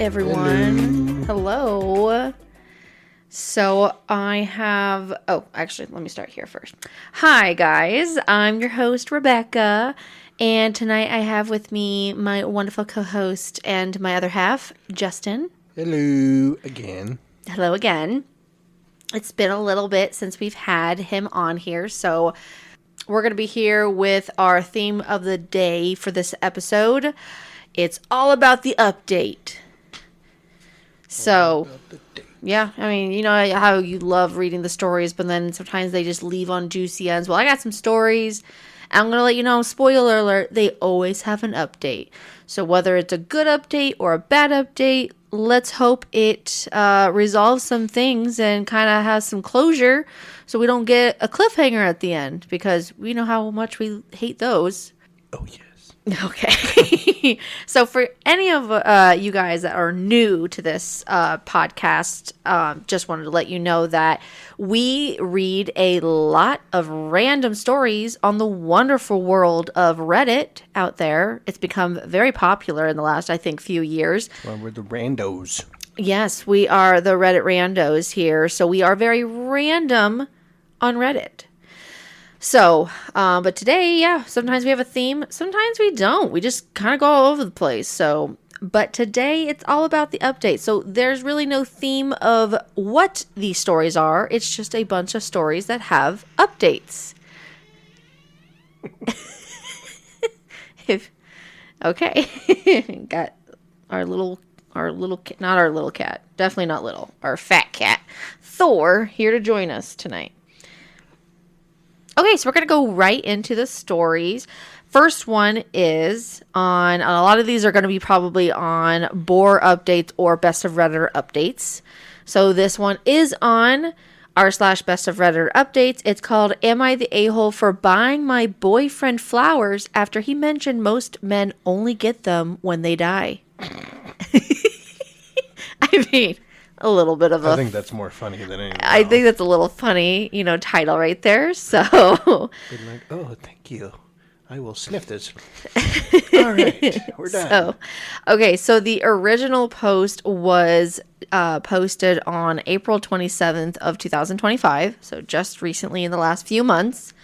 everyone. Hello. So I have... Oh, actually, let me start here first. Hi, guys. I'm your host, Rebecca. And tonight I have with me my wonderful co-host and my other half, Justin. Hello again. Hello again. It's been a little bit since we've had him on here, so we're going to be here with our theme of the day for this episode. It's all about the update. So, yeah, I mean, you know how you love reading the stories, but then sometimes they just leave on juicy ends. Well, I got some stories. I'm going to let you know, spoiler alert, they always have an update. So whether it's a good update or a bad update, let's hope it resolves some things and kind of has some closure so we don't get a cliffhanger at the end, because we know how much we hate those. Oh, yes. Okay. So for any of you guys that are new to this podcast, just wanted to let you know that we read a lot of random stories on the wonderful world of Reddit out there. It's become very popular in the last, I think, few years. Well, we're the randos. Yes, we are the Reddit Randos here. So we are very random on Reddit. So, but today, yeah, sometimes we have a theme, sometimes we don't. We just kind of go all over the place. So, but today it's all about the update. So there's really no theme of what these stories are. It's just a bunch of stories that have updates. Okay. Got our little, not our little cat, definitely not little, our fat cat, Thor, here to join us tonight. Okay, so we're going to go right into the stories. First one is on, a lot of these are going to be probably on Bore updates or Best of Redditor updates. So this one is on r/Best of Redditor updates. It's called, Am I the A-hole for buying my boyfriend flowers after he mentioned most men only get them when they die? I mean... a little bit of I think that's more funny than anything else. I think that's a little funny, title right there. So, Been like, oh, thank you. I will sniff this. All right, we're done. So the original post was posted on April 27th of 2025. So just recently in the last few months.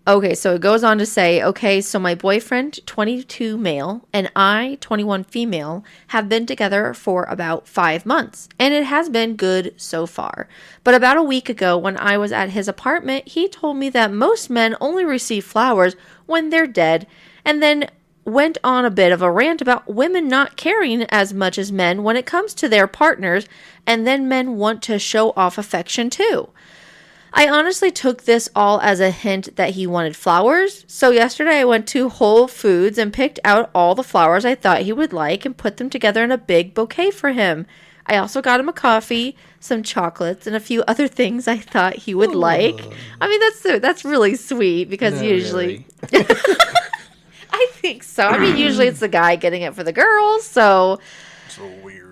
Okay, so it goes on to say, okay, so my boyfriend, 22 male, and I, 21 female, have been together for about 5 months, and it has been good so far. But about a week ago, when I was at his apartment, he told me that most men only receive flowers when they're dead, and then went on a bit of a rant about women not caring as much as men when it comes to their partners, and then men want to show off affection too. I honestly took this all as a hint that he wanted flowers, so yesterday I went to Whole Foods and picked out all the flowers I thought he would like and put them together in a big bouquet for him. I also got him a coffee, some chocolates, and a few other things I thought he would like. I mean, that's really sweet, because usually... Really. I think so. I mean, usually it's the guy getting it for the girls, so... It's a little weird.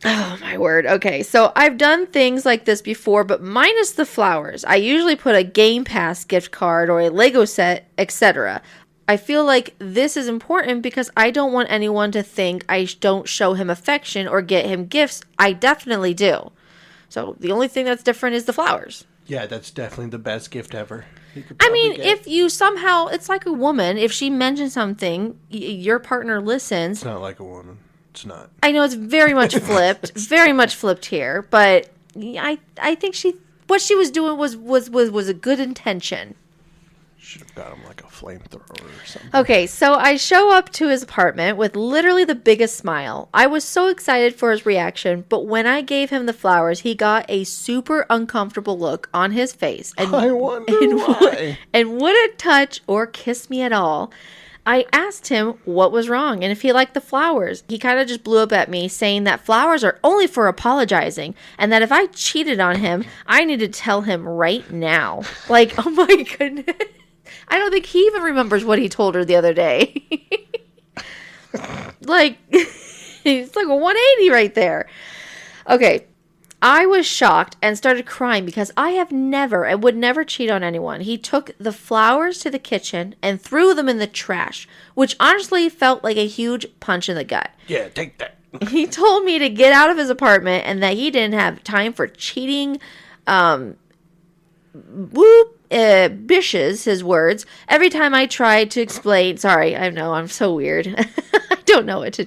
Oh, my word. Okay, so I've done things like this before, but minus the flowers. I usually put a Game Pass gift card or a Lego set, etc. I feel like this is important because I don't want anyone to think I don't show him affection or get him gifts. I definitely do. So the only thing that's different is the flowers. Yeah, that's definitely the best gift ever. I mean, if you somehow, it's like a woman, if she mentions something, your partner listens. It's not like a woman. It's not. I know it's very much flipped here, but I think what she was doing was a good intention. Should have got him like a flamethrower or something. Okay, so I show up to his apartment with literally the biggest smile. I was so excited for his reaction, but when I gave him the flowers, he got a super uncomfortable look on his face. And, I wonder why. And wouldn't touch or kiss me at all. I asked him what was wrong and if he liked the flowers. He kind of just blew up at me, saying that flowers are only for apologizing and that if I cheated on him, I need to tell him right now. Like, oh my goodness. I don't think he even remembers what he told her the other day. Like, it's like a 180 right there. Okay. I was shocked and started crying because I have never and would never cheat on anyone. He took the flowers to the kitchen and threw them in the trash, which honestly felt like a huge punch in the gut. Yeah, take that. He told me to get out of his apartment and that he didn't have time for cheating, bishes, his words. Every time I tried to explain, sorry, I know, I'm so weird. I don't know what to,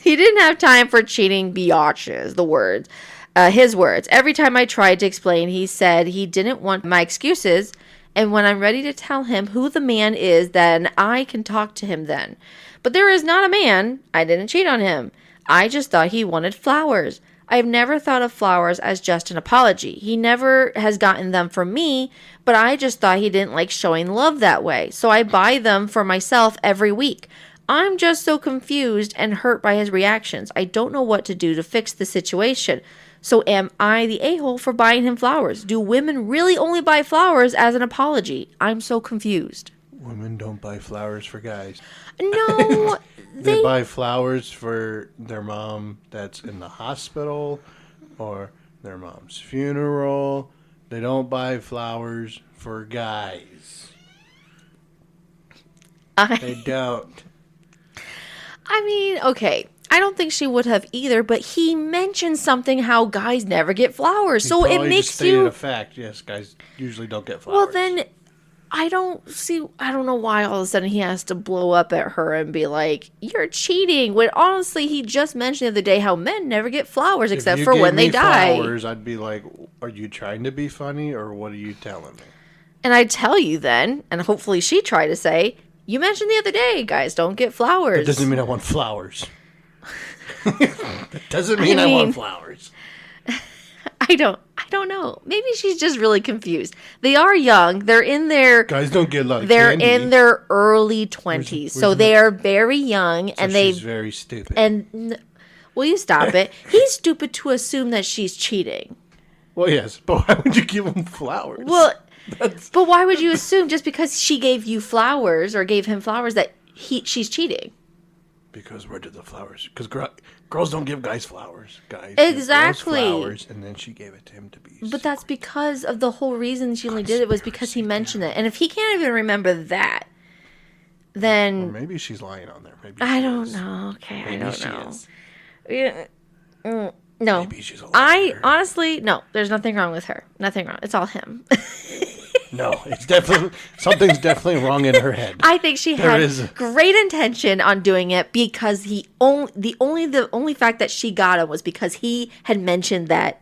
he didn't have time for cheating biatches, his words. Every time I tried to explain, he said he didn't want my excuses. And when I'm ready to tell him who the man is, then I can talk to him then. But there is not a man. I didn't cheat on him. I just thought he wanted flowers. I've never thought of flowers as just an apology. He never has gotten them from me, but I just thought he didn't like showing love that way. So I buy them for myself every week. I'm just so confused and hurt by his reactions. I don't know what to do to fix the situation. So am I the a-hole for buying him flowers? Do women really only buy flowers as an apology? I'm so confused. Women don't buy flowers for guys. No, they buy flowers for their mom that's in the hospital or their mom's funeral. They don't buy flowers for guys. They don't. I mean, okay. I don't think she would have either, but he mentioned something how guys never get flowers. So it makes just stated a fact. Yes, guys usually don't get flowers. Well, then I don't know why all of a sudden he has to blow up at her and be like, you're cheating. When honestly, he just mentioned the other day how men never get flowers except for when they die. Flowers, I'd be like, are you trying to be funny or what are you telling me? And I'd tell you then, and hopefully she tried to say, you mentioned the other day, guys don't get flowers. It doesn't mean I want flowers. It doesn't mean I want flowers. I don't know. Maybe she's just really confused. They are young. They're in their guys don't get a lot of they're candy. in their early 20s. So they are very young and she's very stupid. And will you stop it? He's stupid to assume that she's cheating. Well, yes, but why would you give him flowers? Well, but why would you assume just because she gave you flowers or gave him flowers that she's cheating? Because where did the flowers? Because girls don't give guys flowers. Guys exactly give girls flowers, and then she gave it to him to be. But that's because of the whole reason she only did it was because he mentioned it. And if he can't even remember that, then or maybe she's lying on there. Maybe I don't know. Okay, maybe I don't know. Yeah. No, maybe she's a liar. I honestly no. There's nothing wrong with her. Nothing wrong. It's all him. No, it's definitely something's definitely wrong in her head. I think she had great intention on doing it because the only fact that she got him was because he had mentioned that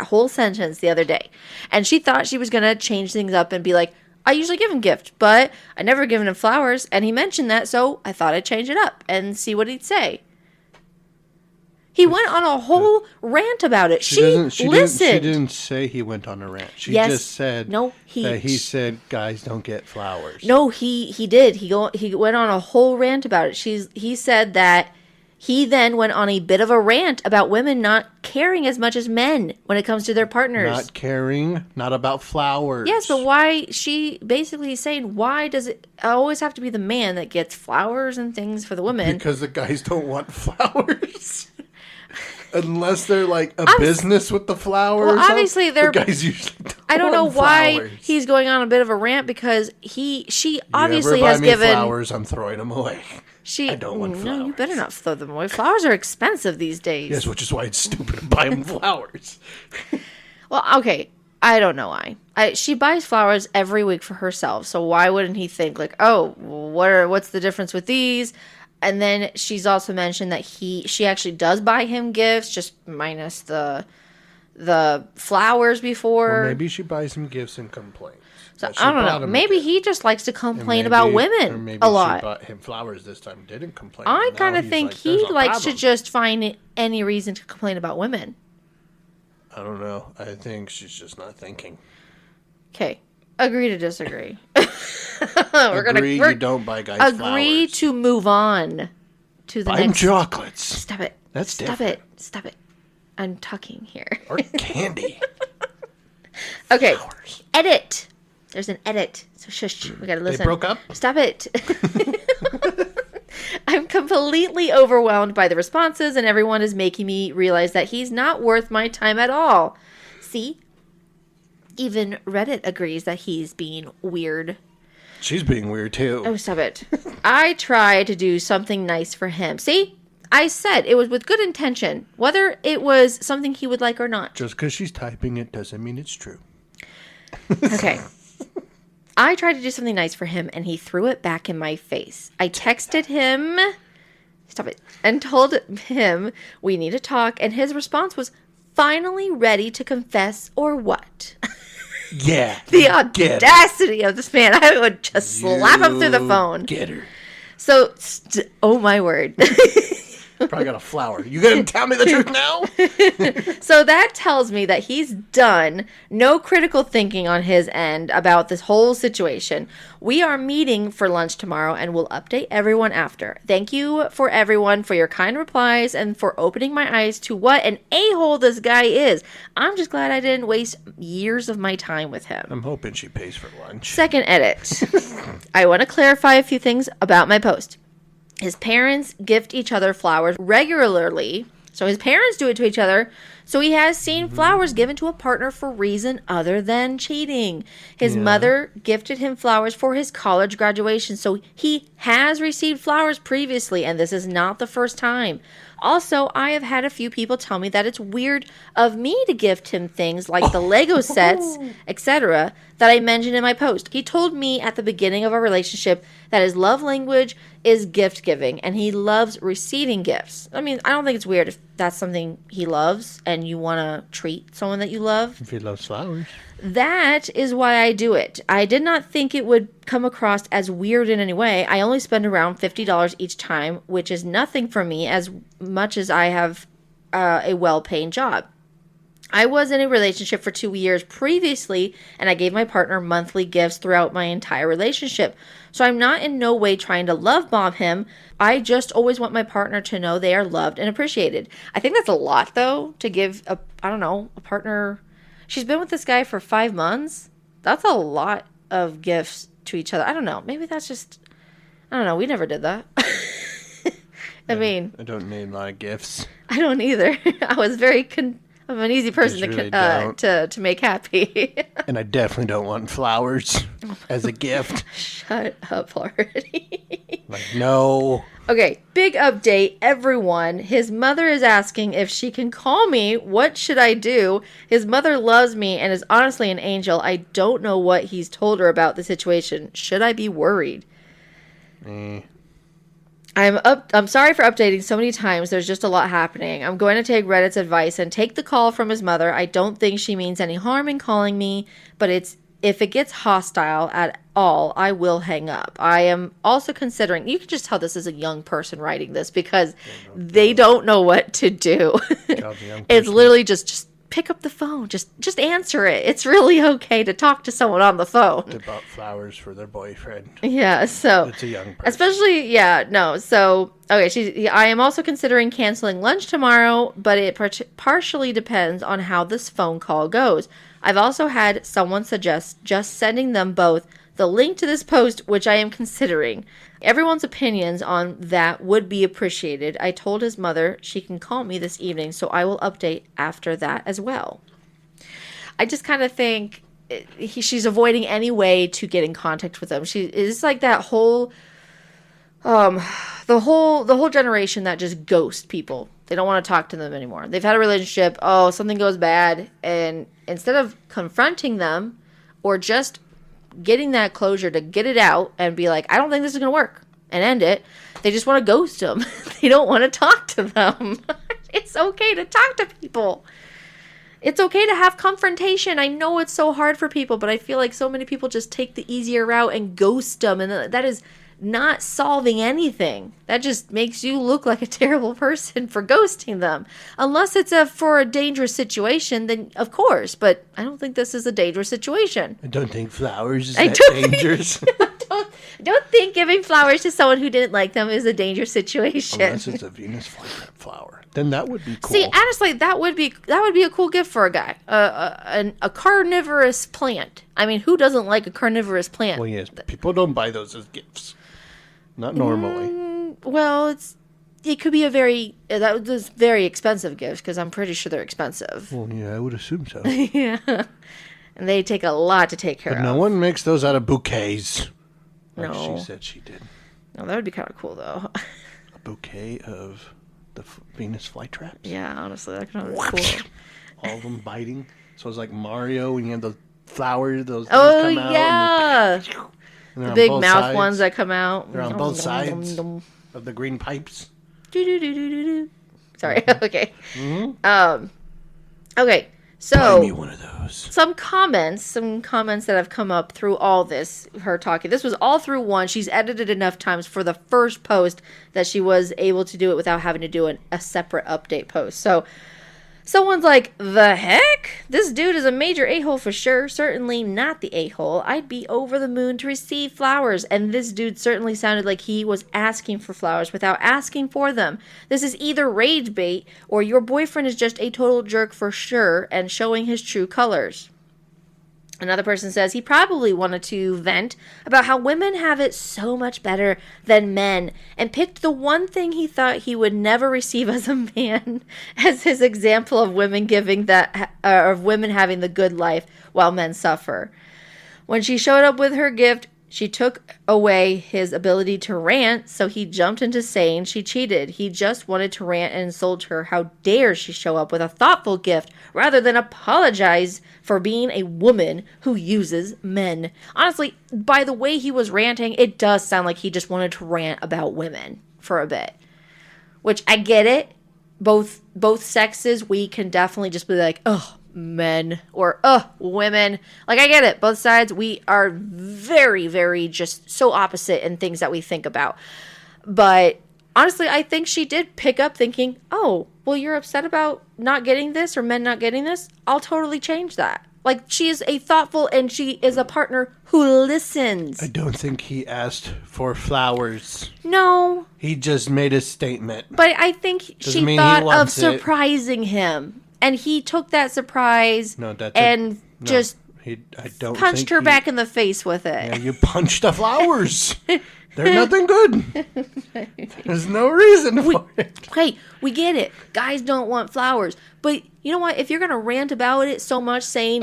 whole sentence the other day, and she thought she was gonna change things up and be like, I usually give him gift, but I never given him flowers, and he mentioned that, so I thought I'd change it up and see what he'd say. He went on a whole rant about it. She listened. She didn't say he went on a rant. She just said that he said guys don't get flowers. No, he did. He went on a whole rant about it. He said that he then went on a bit of a rant about women not caring as much as men when it comes to their partners. Not caring, not about flowers. Yes, but why? She basically is saying, why does it always have to be the man that gets flowers and things for the women? Because the guys don't want flowers. Unless they're like a business with the flowers. Well, obviously they're guys usually don't I don't know why he's going on a bit of a rant because she obviously has given flowers. I'm throwing them away. I don't want flowers. No, you better not throw them away. Flowers are expensive these days. Yes, which is why it's stupid to buy them flowers. Well, okay, I don't know why. She buys flowers every week for herself, so why wouldn't he think like, oh, what's the difference with these? And then she's also mentioned that she actually does buy him gifts, just minus the flowers before. Well, maybe she buys him gifts and complains. So I don't know. Maybe he just likes to complain about women a lot. She bought him flowers this time, didn't complain. I kind of think he likes to just find any reason to complain about women. I don't know. I think she's just not thinking. Okay. Agree to disagree. You don't buy guys flowers. Agree to move on to the next. Buy them chocolates. Stop it. That's different. Stop it. I'm tucking here. Or candy. Okay. Flowers. Edit. There's an edit. So shush. We gotta listen. They broke up? Stop it. I'm completely overwhelmed by the responses, and everyone is making me realize that he's not worth my time at all. See? Even Reddit agrees that he's being weird. She's being weird, too. Oh, stop it. I try to do something nice for him. See? I said it was with good intention, whether it was something he would like or not. Just because she's typing it doesn't mean it's true. Okay. I tried to do something nice for him, and he threw it back in my face. I texted him, stop it, and told him we need to talk, and his response was, finally ready to confess or what? Yeah. The audacity of this man. I would just slap him through the phone. Get her. So, oh my word. Probably got a flower. You gonna tell me the truth now? So that tells me that he's done no critical thinking on his end about this whole situation. We are meeting for lunch tomorrow and we'll update everyone after. Thank you for everyone for your kind replies and for opening my eyes to what an a-hole this guy is. I'm just glad I didn't waste years of my time with him. I'm hoping she pays for lunch. Second edit. I want to clarify a few things about my post. His parents gift each other flowers regularly. So his parents do it to each other. So he has seen flowers given to a partner for reason other than cheating. His mother gifted him flowers for his college graduation. So he has received flowers previously, and this is not the first time. Also, I have had a few people tell me that it's weird of me to gift him things like the Lego sets, etc., that I mentioned in my post. He told me at the beginning of our relationship that his love language is gift giving, and he loves receiving gifts. I mean, I don't think it's weird if that's something he loves and you want to treat someone that you love. If he loves flowers. That is why I do it. I did not think it would come across as weird in any way. I only spend around $50 each time, which is nothing for me as much as I have a well-paying job. I was in a relationship for 2 years previously, and I gave my partner monthly gifts throughout my entire relationship. So I'm not in no way trying to love bomb him. I just always want my partner to know they are loved and appreciated. I think that's a lot, though, to give a partner. She's been with this guy for 5 months. That's a lot of gifts to each other. I don't know. Maybe that's just, I don't know. We never did that. I mean, I don't need a lot of gifts. I don't either. I was I'm an easy person to make happy. And I definitely don't want flowers as a gift. Shut up already. Like, no. Okay, big update, everyone. His mother is asking if she can call me. What should I do? His mother loves me and is honestly an angel. I don't know what he's told her about the situation. Should I be worried? I'm sorry for updating so many times. There's just a lot happening. I'm going to take Reddit's advice and take the call from his mother. I don't think she means any harm in calling me, but if it gets hostile at all, I will hang up. I am also considering, you can just tell this is a young person writing this because they don't know what to do. It's literally just pick up the phone. Just answer it. It's really okay to talk to someone on the phone. They bought flowers for their boyfriend. Yeah, so it's a young person. Especially, yeah, no. So, okay, I am also considering canceling lunch tomorrow, but it partially depends on how this phone call goes. I've also had someone suggest just sending them both the link to this post, which I am considering. Everyone's opinions on that would be appreciated. I told his mother she can call me this evening, so I will update after that as well. I just kind of think she's avoiding any way to get in contact with him. It's like that whole, the whole generation that just ghost people. They don't want to talk to them anymore. They've had a relationship. Oh, something goes bad, and instead of confronting them or just getting that closure to get it out and be like, I don't think this is going to work, and end it, they just want to ghost them. They don't want to talk to them. It's okay to talk to people. It's okay to have confrontation. I know it's so hard for people, but I feel like so many people just take the easier route and ghost them, and that is not solving anything. That just makes you look like a terrible person for ghosting them. Unless it's for a dangerous situation, then of course. But I don't think this is a dangerous situation. I don't think flowers is that dangerous. I don't think giving flowers to someone who didn't like them is a dangerous situation. Unless it's a Venus flytrap flower, then that would be cool. See, honestly, that would be a cool gift for a guy. A carnivorous plant. I mean, who doesn't like a carnivorous plant? Well, yes, people don't buy those as gifts. Not normally. Well, it could be that was very expensive gifts because I'm pretty sure they're expensive. Well, yeah, I would assume so. Yeah, and they take a lot to take care of. No one makes those out of bouquets. Like No, she said she did. No, that would be kind of cool though. A bouquet of the Venus flytraps. Yeah, honestly, that kind of cool. All of them biting. So it's like Mario when you have those flowers, those things Oh, come out. yeah. And The big mouth ones that come out. They're on both sides of the green pipes. Sorry. Okay. Mm-hmm. Okay. Buy So me one of those. some comments that have come up through all this, her talking. This was all through one. She's edited enough times for the first post that she was able to do it without having to do a separate update post. So someone's like, the heck? This dude is a major a-hole for sure. Certainly not the a-hole. I'd be over the moon to receive flowers. And this dude certainly sounded like he was asking for flowers without asking for them. This is either rage bait or your boyfriend is just a total jerk for sure and showing his true colors. Another person says he probably wanted to vent about how women have it so much better than men and picked the one thing he thought he would never receive as a man as his example of women of women having the good life while men suffer. When she showed up with her gift, she took away his ability to rant, so he jumped into saying she cheated. He just wanted to rant and insult her. How dare she show up with a thoughtful gift rather than apologize for being a woman who uses men. Honestly, by the way he was ranting, it does sound like he just wanted to rant about women for a bit. Which, I get it. Both sexes, we can definitely just be like, oh, men or women. Like, I get it. Both sides, we are very, very just so opposite in things that we think about. But honestly, I think she did pick up thinking, oh, well, you're upset about not getting this or men not getting this? I'll totally change that. Like, she is a thoughtful and she is a partner who listens. I don't think he asked for flowers. No. He just made a statement. But I think she thought of surprising him. And he took that surprise just punched her back in the face with it. Yeah, you punched the flowers. They're nothing good. There's no reason for it. Hey, we get it. Guys don't want flowers. But you know what? If you're going to rant about it so much saying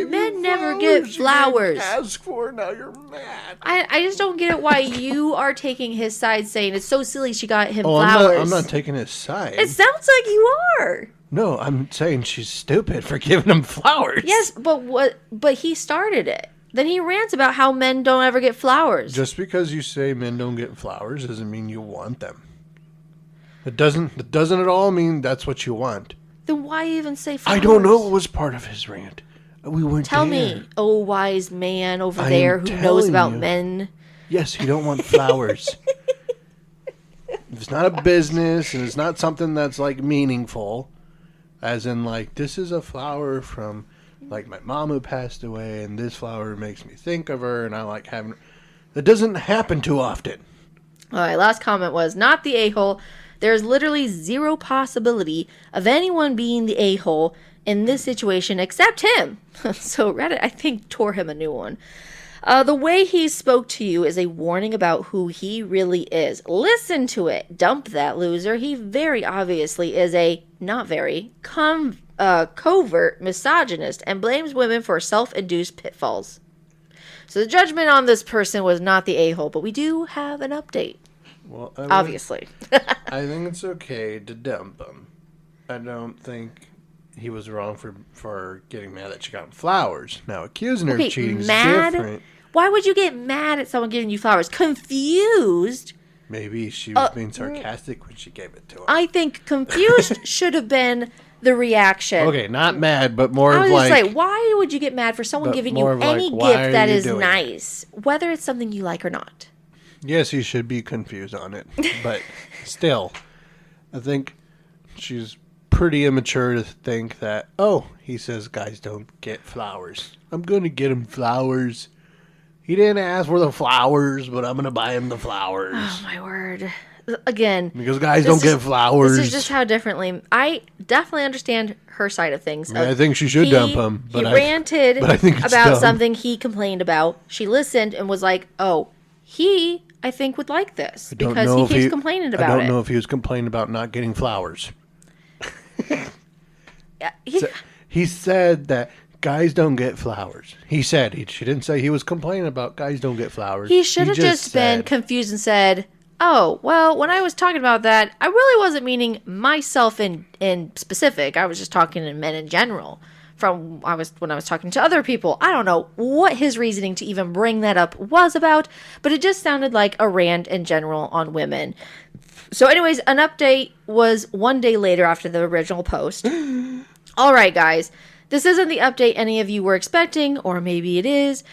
men never get flowers. You ask for it, now you're mad. I just don't get it why you are taking his side saying it's so silly she got him flowers. I'm not taking his side. It sounds like you are. No, I'm saying she's stupid for giving him flowers. Yes, but he started it. Then he rants about how men don't ever get flowers. Just because you say men don't get flowers doesn't mean you want them. It doesn't at all mean that's what you want. Then why even say flowers? I don't know what was part of his rant. We weren't Tell there. me, oh wise man over there who knows about men. Yes, you don't want flowers. If it's not a business and it's not something that's like meaningful, as in like this is a flower from like my mom who passed away and this flower makes me think of her and I like having that doesn't happen too often. All right, last comment was not the a-hole. There's literally zero possibility of anyone being the a-hole in this situation except him. So Reddit, I think, tore him a new one. The way he spoke to you is a warning about who he really is. Listen to it. Dump that loser. He very obviously is a not very covert misogynist and blames women for self-induced pitfalls. So the judgment on this person was not the a-hole, but we do have an update. Well, obviously. I think it's okay to dump him. I don't think he was wrong for getting mad that she got him flowers. Now, accusing her of cheating is different. Why would you get mad at someone giving you flowers? Confused? Maybe she was being sarcastic when she gave it to him. I think confused should have been the reaction. Okay, not mad, but more of like... I was just like, why would you get mad for someone giving you any gift that is nice? Whether it's something you like or not. Yes, you should be confused on it. But still, I think she's pretty immature to think that, oh, he says guys don't get flowers. I'm going to get him flowers. He didn't ask for the flowers, but I'm going to buy him the flowers. Oh, my word. Again. Because guys don't get flowers. This is just how differently. I definitely understand her side of things. I think she should dump him. But he ranted about something he complained about. She listened and was like, oh, I think, would like this. Because he keeps complaining about it. I don't know if he was complaining about not getting flowers. He said that guys don't get flowers. He said. She didn't say he was complaining about guys don't get flowers. He should have just been confused and said, Oh, well, when I was talking about that, I really wasn't meaning myself in specific. I was just talking to men in general. When I was talking to other people. I don't know what his reasoning to even bring that up was about, but it just sounded like a rant in general on women. So anyways, an update was one day later after the original post. All right, guys. This isn't the update any of you were expecting, or maybe it is.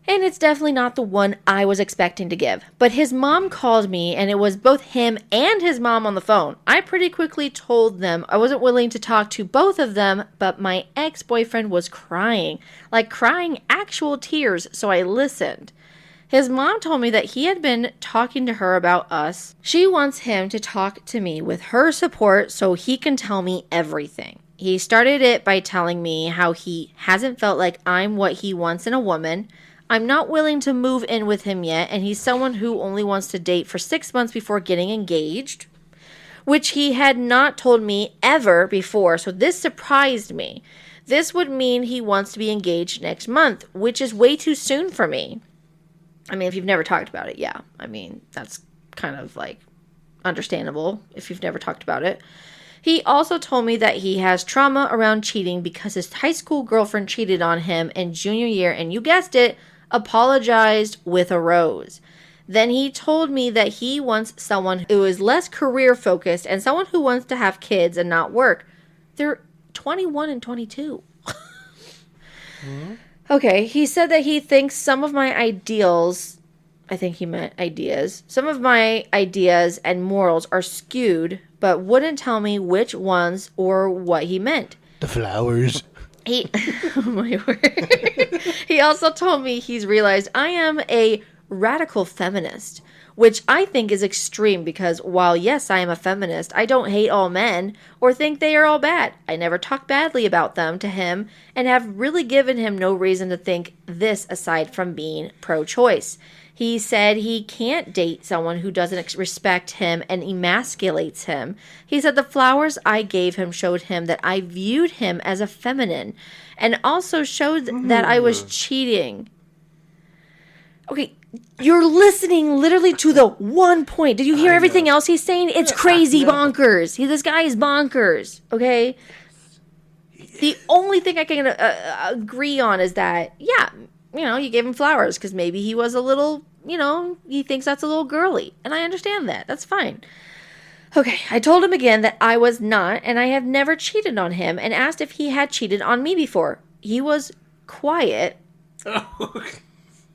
And it's definitely not the one I was expecting to give. But his mom called me, and it was both him and his mom on the phone. I pretty quickly told them I wasn't willing to talk to both of them, but my ex-boyfriend was crying. Like crying actual tears, so I listened. His mom told me that he had been talking to her about us. She wants him to talk to me with her support so he can tell me everything. He started it by telling me how he hasn't felt like I'm what he wants in a woman. I'm not willing to move in with him yet, and he's someone who only wants to date for 6 months before getting engaged, which he had not told me ever before, so this surprised me. This would mean he wants to be engaged next month, which is way too soon for me. I mean, if you've never talked about it, yeah. I mean, that's kind of like understandable if you've never talked about it. He also told me that he has trauma around cheating because his high school girlfriend cheated on him in junior year, and you guessed it, apologized with a rose. Then he told me that he wants someone who is less career focused and someone who wants to have kids and not work. They're 21 and 22. Mm-hmm. Okay, he said that he thinks some of my ideals, I think he meant ideas, some of my ideas and morals are skewed, but wouldn't tell me which ones or what he meant. The flowers. Oh my word. He also told me he's realized I am a radical feminist, which I think is extreme because while yes, I am a feminist, I don't hate all men or think they are all bad. I never talk badly about them to him and have really given him no reason to think this aside from being pro-choice. He said he can't date someone who doesn't respect him and emasculates him. He said the flowers I gave him showed him that I viewed him as a feminine and also showed that I was cheating. Okay, you're listening literally to the one point. Did you hear everything else he's saying? It's crazy bonkers. This guy is bonkers, okay? The only thing I can agree on is that, yeah, you gave him flowers because maybe he was a little, he thinks that's a little girly. And I understand that. That's fine. Okay, I told him again that I was not, and I have never cheated on him, and asked if he had cheated on me before. He was quiet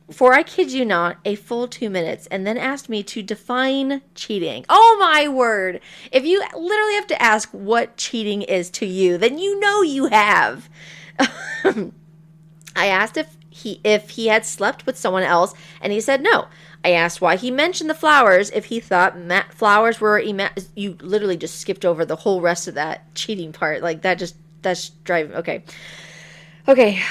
for, I kid you not, a full 2 minutes, and then asked me to define cheating. Oh my word! If you literally have to ask what cheating is to you, then you know you have. I asked if he had slept with someone else, and he said no. I asked why he mentioned the flowers, if he thought flowers were... You literally just skipped over the whole rest of that cheating part. Like, that's driving... Okay. Okay,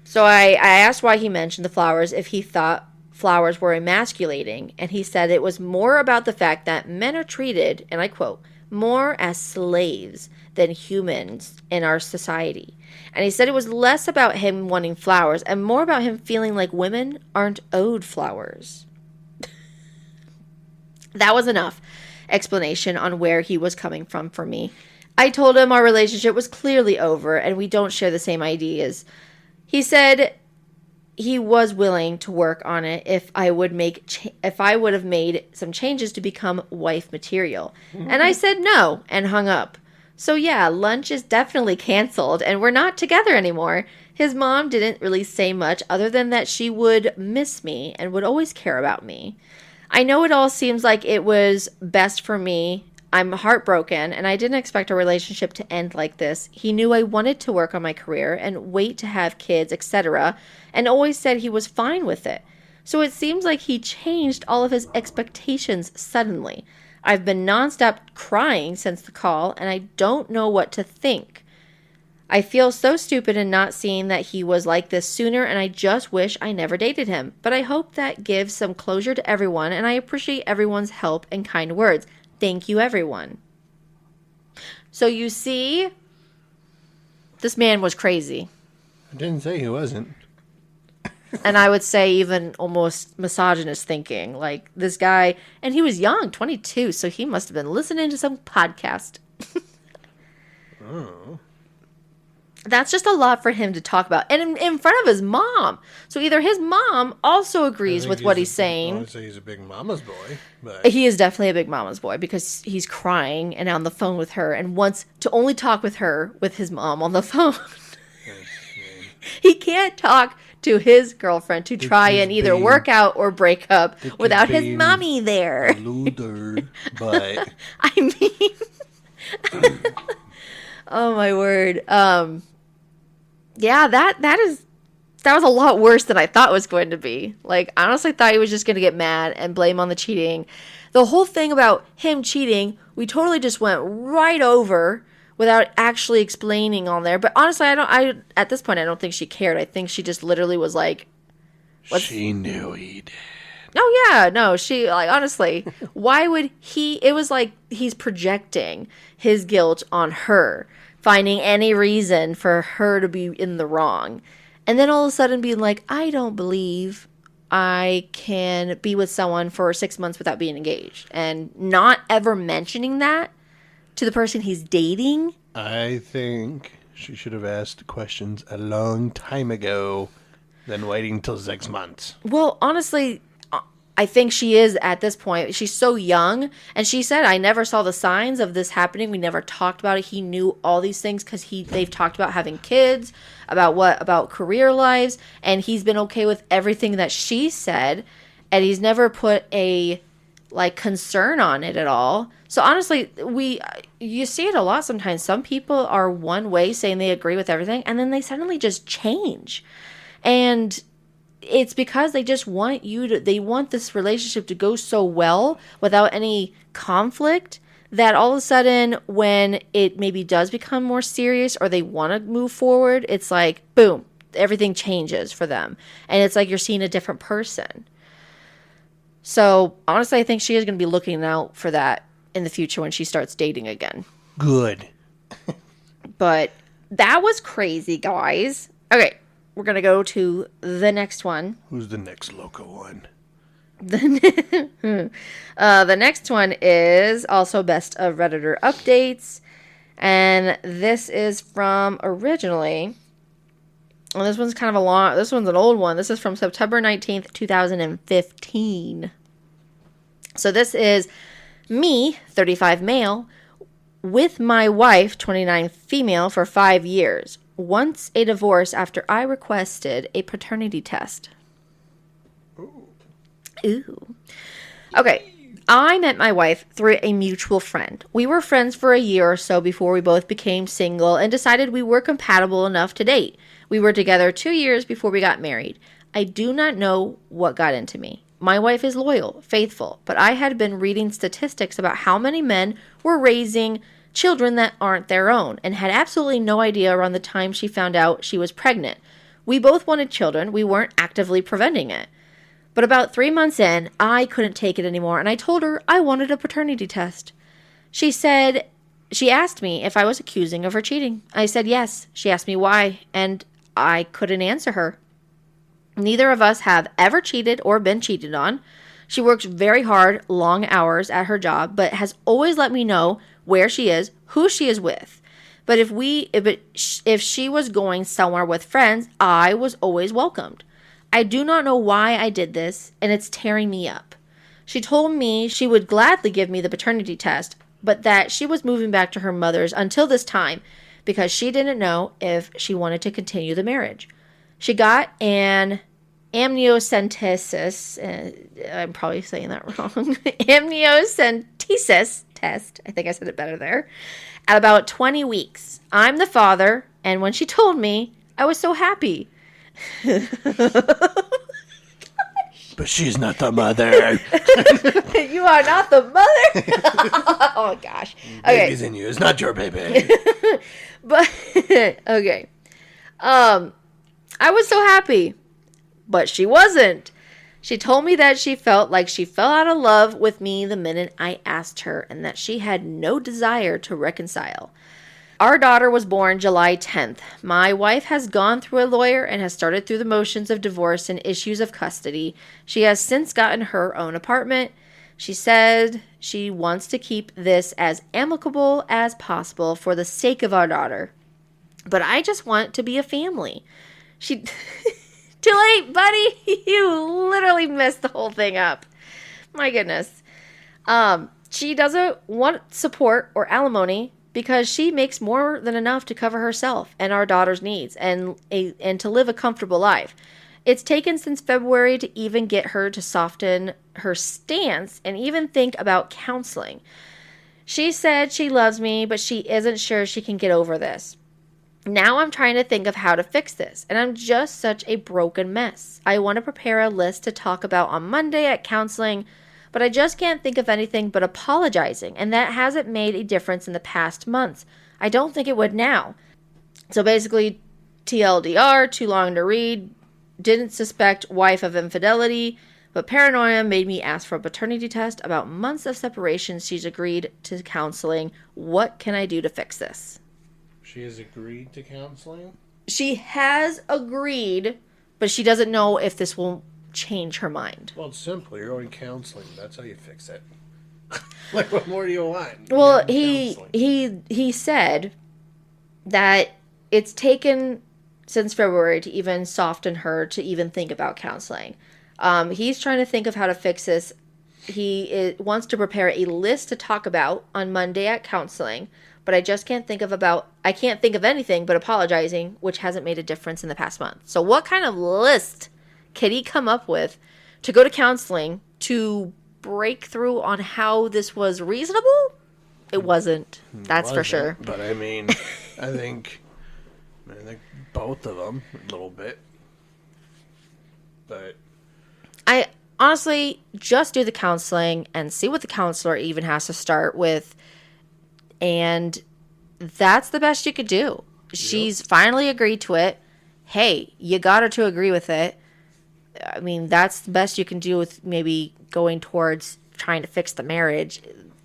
so I asked why he mentioned the flowers, if he thought flowers were emasculating, and he said it was more about the fact that men are treated, and I quote, more as slaves than humans in our society. And he said it was less about him wanting flowers and more about him feeling like women aren't owed flowers. That was enough explanation on where he was coming from for me. I told him our relationship was clearly over and we don't share the same ideas. He said he was willing to work on it if I would have made some changes to become wife material. Mm-hmm. And I said no and hung up. So yeah, lunch is definitely canceled and we're not together anymore. His mom didn't really say much other than that she would miss me and would always care about me. I know it all seems like it was best for me. I'm heartbroken and I didn't expect our relationship to end like this. He knew I wanted to work on my career and wait to have kids, etc., and always said he was fine with it. So it seems like he changed all of his expectations suddenly. I've been nonstop crying since the call, and I don't know what to think. I feel so stupid in not seeing that he was like this sooner, and I just wish I never dated him. But I hope that gives some closure to everyone, and I appreciate everyone's help and kind words. Thank you, everyone. So you see, this man was crazy. I didn't say he wasn't. And I would say even almost misogynist thinking. Like, this guy, and he was young, 22, so he must have been listening to some podcast. Oh. That's just a lot for him to talk about. And in front of his mom. So either his mom also agrees with what he's saying. I would say he's a big mama's boy. But he is definitely a big mama's boy because he's crying and on the phone with her and wants to only talk with her with his mom on the phone. He can't talk to his girlfriend to try and either work out or break up without his mommy there. Luther, but I mean, oh my word. Yeah, that was a lot worse than I thought it was going to be. Like, I honestly thought he was just going to get mad and blame on the cheating. The whole thing about him cheating, we totally just went right over without actually explaining on there. But honestly, at this point, I don't think she cared. I think she just literally was like, she knew he did. Oh, yeah, no, she, like, honestly, why would it was like he's projecting his guilt on her, finding any reason for her to be in the wrong. And then all of a sudden being like, I don't believe I can be with someone for 6 months without being engaged. And not ever mentioning that to the person he's dating. I think she should have asked questions a long time ago than waiting till 6 months. Well, honestly, I think she is at this point. She's so young. And she said, I never saw the signs of this happening. We never talked about it. He knew all these things because they've talked about having kids, about career lives. And he's been okay with everything that she said. And he's never put a concern on it at all. So honestly, you see it a lot sometimes. Some people are one way saying they agree with everything. And then they suddenly just change. And it's because they just want they want this relationship to go so well without any conflict that all of a sudden when it maybe does become more serious or they want to move forward, it's like, boom, everything changes for them. And it's like you're seeing a different person. So honestly, I think she is going to be looking out for that in the future when she starts dating again. Good. But that was crazy, guys. Okay. We're going to go to the next one. Who's the next loco one? The next one is also best of Redditor updates. And this is from originally. Well, this one's kind of this one's an old one. This is from September 19th, 2015. So this is me, 35 male, with my wife, 29 female, for 5 years. Once a divorce after I requested a paternity test. Ooh. Okay. I met my wife through a mutual friend. We were friends for a year or so before we both became single and decided we were compatible enough to date. We were together 2 years before we got married. I do not know what got into me. My wife is loyal, faithful, but I had been reading statistics about how many men were raising children that aren't their own, and had absolutely no idea around the time she found out she was pregnant. We both wanted children. We weren't actively preventing it. But about 3 months in, I couldn't take it anymore, and I told her I wanted a paternity test. She asked me if I was accusing of her cheating. I said yes. She asked me why, and I couldn't answer her. Neither of us have ever cheated or been cheated on. She works very hard, long hours at her job, but has always let me know where she is, who she is with. But if she was going somewhere with friends, I was always welcomed. I do not know why I did this, and it's tearing me up. She told me she would gladly give me the paternity test, but that she was moving back to her mother's until this time because she didn't know if she wanted to continue the marriage. She got an amniocentesis, I'm probably saying that wrong, amniocentesis test, I think I said it better there, at about 20 weeks. I'm the father, and when she told me, I was so happy. But she's not the mother. You are not the mother? Oh, gosh. Okay. Baby's in you. It's not your baby. But, okay. I was so happy, but she wasn't. She told me that she felt like she fell out of love with me the minute I asked her, and that she had no desire to reconcile. Our daughter was born July 10th. My wife has gone through a lawyer and has started through the motions of divorce and issues of custody. She has since gotten her own apartment. She said she wants to keep this as amicable as possible for the sake of our daughter. But I just want to be a family. She... Too late, buddy. You literally messed the whole thing up. My goodness. She doesn't want support or alimony because she makes more than enough to cover herself and our daughter's needs and to live a comfortable life. It's taken since February to even get her to soften her stance and even think about counseling. She said she loves me, but she isn't sure she can get over this. Now I'm trying to think of how to fix this, and I'm just such a broken mess. I want to prepare a list to talk about on Monday at counseling, but I just can't think of anything but apologizing, and that hasn't made a difference in the past months. I don't think it would now. So basically, TLDR, too long to read, didn't suspect wife of infidelity, but paranoia made me ask for a paternity test. About months of separation, she's agreed to counseling. What can I do to fix this? She has agreed to counseling? She has agreed, but she doesn't know if this will change her mind. Well, it's simple. You're going counseling. That's how you fix it. Like, what more do you want? Well, he said that it's taken since February to even soften her to even think about counseling. He's trying to think of how to fix this. He wants to prepare a list to talk about on Monday at counseling. But I just can't think of anything but apologizing, which hasn't made a difference in the past month. So what kind of list could he come up with to go to counseling to break through on how this was reasonable? It wasn't. That's for sure. But I mean, I think both of them a little bit. But I honestly just do the counseling and see what the counselor even has to start with. And that's the best you could do. She's finally agreed to it. Hey, you got her to agree with it. I mean, that's the best you can do with maybe going towards trying to fix the marriage.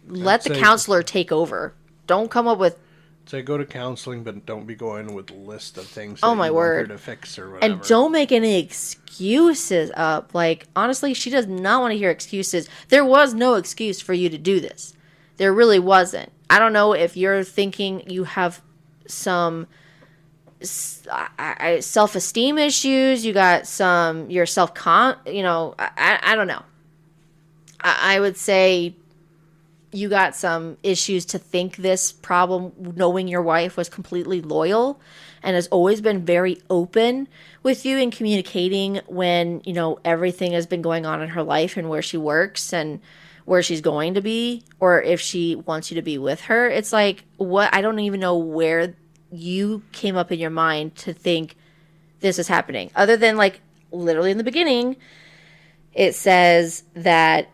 Let the counselor take over. Don't come up with... Say go to counseling, but don't be going with a list of things that you want her to fix or whatever. And don't make any excuses up. Like, honestly, she does not want to hear excuses. There was no excuse for you to do this. There really wasn't. I don't know if you're thinking you have some self-esteem issues. You got your I don't know. I would say you got some issues to think this problem, knowing your wife was completely loyal and has always been very open with you in communicating when, everything has been going on in her life and where she works and where she's going to be, or if she wants you to be with her. It's like, what? I don't even know where you came up in your mind to think this is happening. Other than, like, literally in the beginning, it says that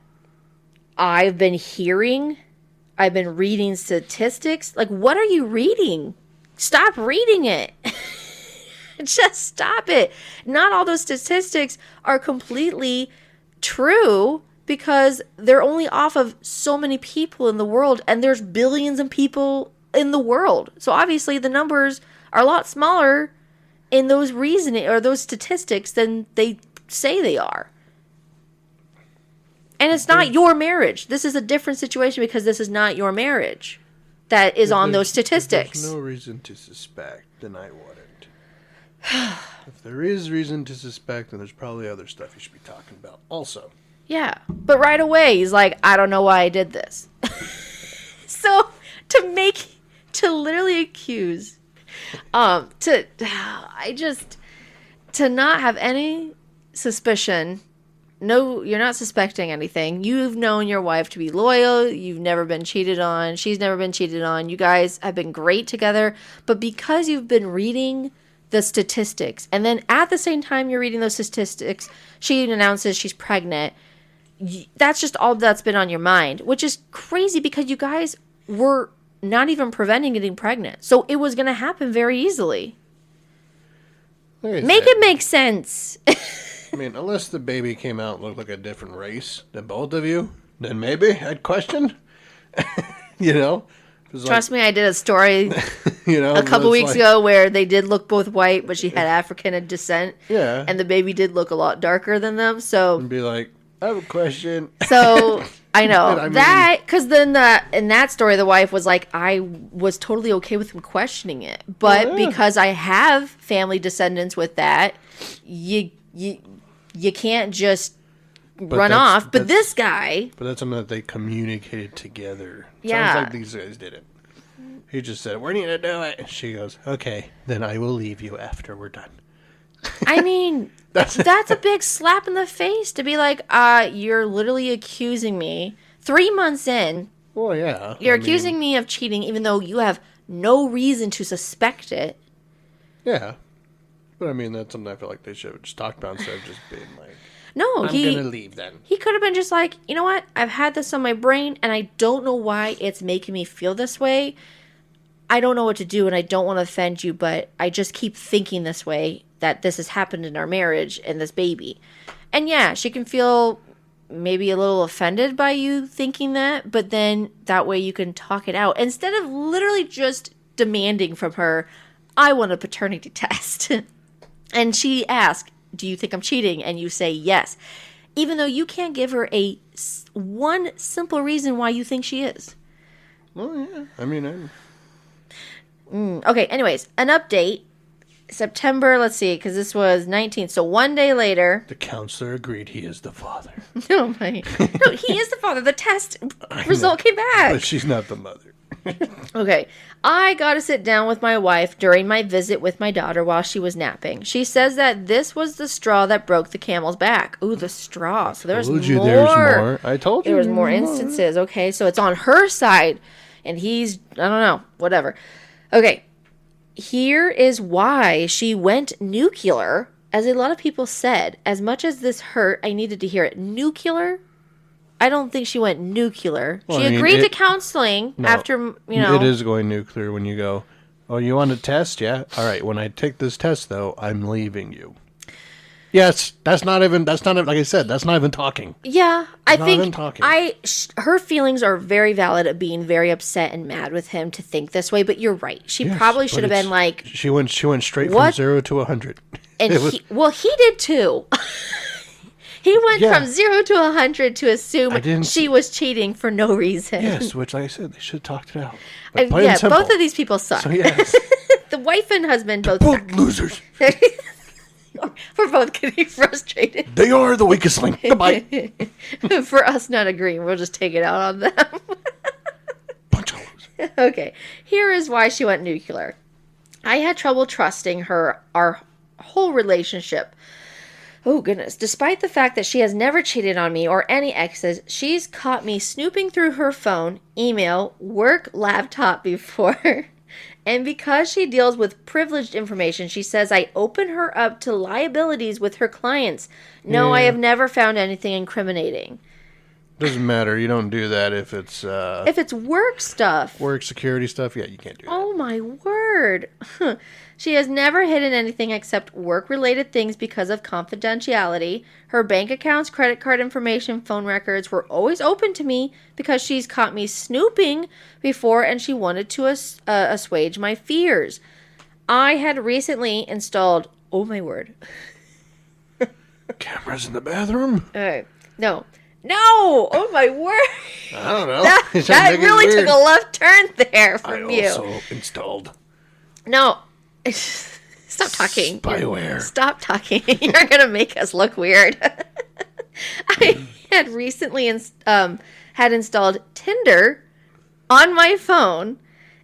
I've been reading statistics. Like, what are you reading? Stop reading it. Just stop it. Not all those statistics are completely true, because they're only off of so many people in the world, and there's billions of people in the world. So obviously the numbers are a lot smaller in those reasoning or those statistics than they say they are. And it's not your marriage. This is a different situation because this is not your marriage that is on those statistics. There's no reason to suspect, then I wouldn't. If there is reason to suspect, then there's probably other stuff you should be talking about also. Yeah, but right away he's like, I don't know why I did this. So to literally accuse, to not have any suspicion. No, you're not suspecting anything. You've known your wife to be loyal. You've never been cheated on. She's never been cheated on. You guys have been great together. But because you've been reading the statistics, and then at the same time you're reading those statistics, she announces she's pregnant. That's just all that's been on your mind, which is crazy because you guys were not even preventing getting pregnant. So it was going to happen very easily. Make it make sense. I mean, unless the baby came out and looked like a different race than both of you, then maybe I'd question. Trust me, I did a story a couple weeks ago where they did look both white, but she had African descent. Yeah. And the baby did look a lot darker than them. So And be like, I have a question. So I know because then in that story, the wife was like, I was totally okay with him questioning it, but because I have family descendants with that, you can't just run off. But this guy, but that's something that they communicated together. Yeah, sounds like these guys did it. He just said, "We're gonna do it." She goes, "Okay, then I will leave you after we're done." I mean, that's a big slap in the face to be like, you're literally accusing me 3 months in. Well, yeah. You're accusing me of cheating even though you have no reason to suspect it. Yeah. But I mean, that's something I feel like they should have just talked about instead of just being like, no, I'm going to leave then. He could have been just like, you know what? I've had this on my brain and I don't know why it's making me feel this way. I don't know what to do and I don't want to offend you, but I just keep thinking this way, that this has happened in our marriage and this baby. And yeah, she can feel maybe a little offended by you thinking that, but then that way you can talk it out instead of literally just demanding from her, I want a paternity test. And she asks, do you think I'm cheating? And you say yes. Even though you can't give her one simple reason why you think she is. Well, yeah. I mean, Okay, anyways, an update. September, let's see, because this was 19th. So one day later. The counselor agreed he is the father. No, he is the father. The test result came back. But she's not the mother. Okay. I got to sit down with my wife during my visit with my daughter while she was napping. She says that this was the straw that broke the camel's back. Ooh, the straw. So there's more. I told you. There was more instances. Okay, so it's on her side. And he's, I don't know, whatever. Okay. Here is why she went nuclear, as a lot of people said. As much as this hurt, I needed to hear it. Nuclear? I don't think she went nuclear. Well, she agreed to counseling after, It is going nuclear when you go, oh, you want a test? Yeah. All right. When I take this test, though, I'm leaving you. Yes. That's not even, like I said, that's not even talking. Yeah. I think her feelings are very valid of being very upset and mad with him to think this way, but you're right. She probably should have been like. She went straight from 0 to 100. And he did too. He went from 0 to 100 to assume she was cheating for no reason. Yes, which, like I said, they should have talked it out. Yeah, both of these people suck. So, yes. The wife and husband both suck. Losers. We're both getting frustrated. They are the weakest link. Goodbye. For us not agreeing, we'll just take it out on them. Bunch of losers. Okay, here is why she went nuclear. I had trouble trusting her, our whole relationship. Oh, goodness. Despite the fact that she has never cheated on me or any exes, she's caught me snooping through her phone, email, work laptop before. And because she deals with privileged information, she says I open her up to liabilities with her clients. No, I have never found anything incriminating. Doesn't matter. You don't do that if it's work stuff. Work security stuff, yeah, you can't do that. Oh, my word. She has never hidden anything except work-related things because of confidentiality. Her bank accounts, credit card information, phone records were always open to me because she's caught me snooping before and she wanted to assuage my fears. I had recently installed... Oh, my word. Cameras in the bathroom? No. Oh, my word. I don't know. That really took a left turn there from you. I also installed... No. Stop talking. Spyware. Stop talking. You're going to make us look weird. I had recently had installed Tinder on my phone,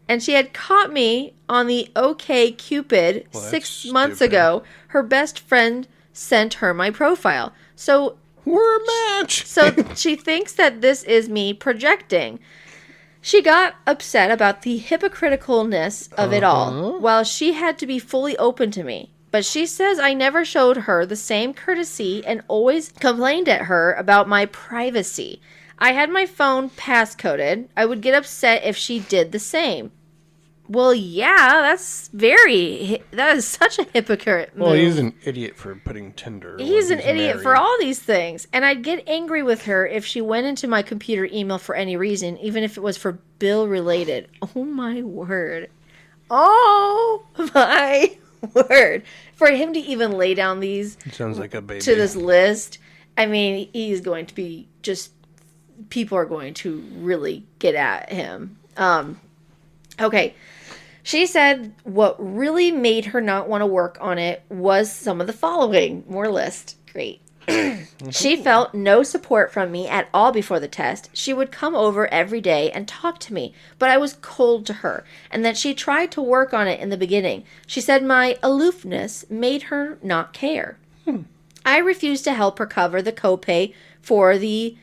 and she had caught me on the OkCupid 6 months ago. Her best friend sent her my profile. So we're a match. So she thinks that this is me projecting. She got upset about the hypocriticalness of it all, while she had to be fully open to me. But she says I never showed her the same courtesy and always complained at her about my privacy. I had my phone passcoded. I would get upset if she did the same. Well, yeah, that is such a hypocrite move. Well, he's an idiot for putting Tinder. He's when an idiot married. for all these things. And I'd get angry with her if she went into my computer email for any reason, even if it was for bill related. Oh my word. Oh my word. For him to even lay down these Sounds like a baby. to this list, I mean, he's going to be just, people are going to really get at him. Okay. She said what really made her not want to work on it was some of the following. More list. Great. She felt no support from me at all before the test. She would come over every day and talk to me, but I was cold to her, and that she tried to work on it in the beginning. She said my aloofness made her not care. I refused to help her cover the copay for the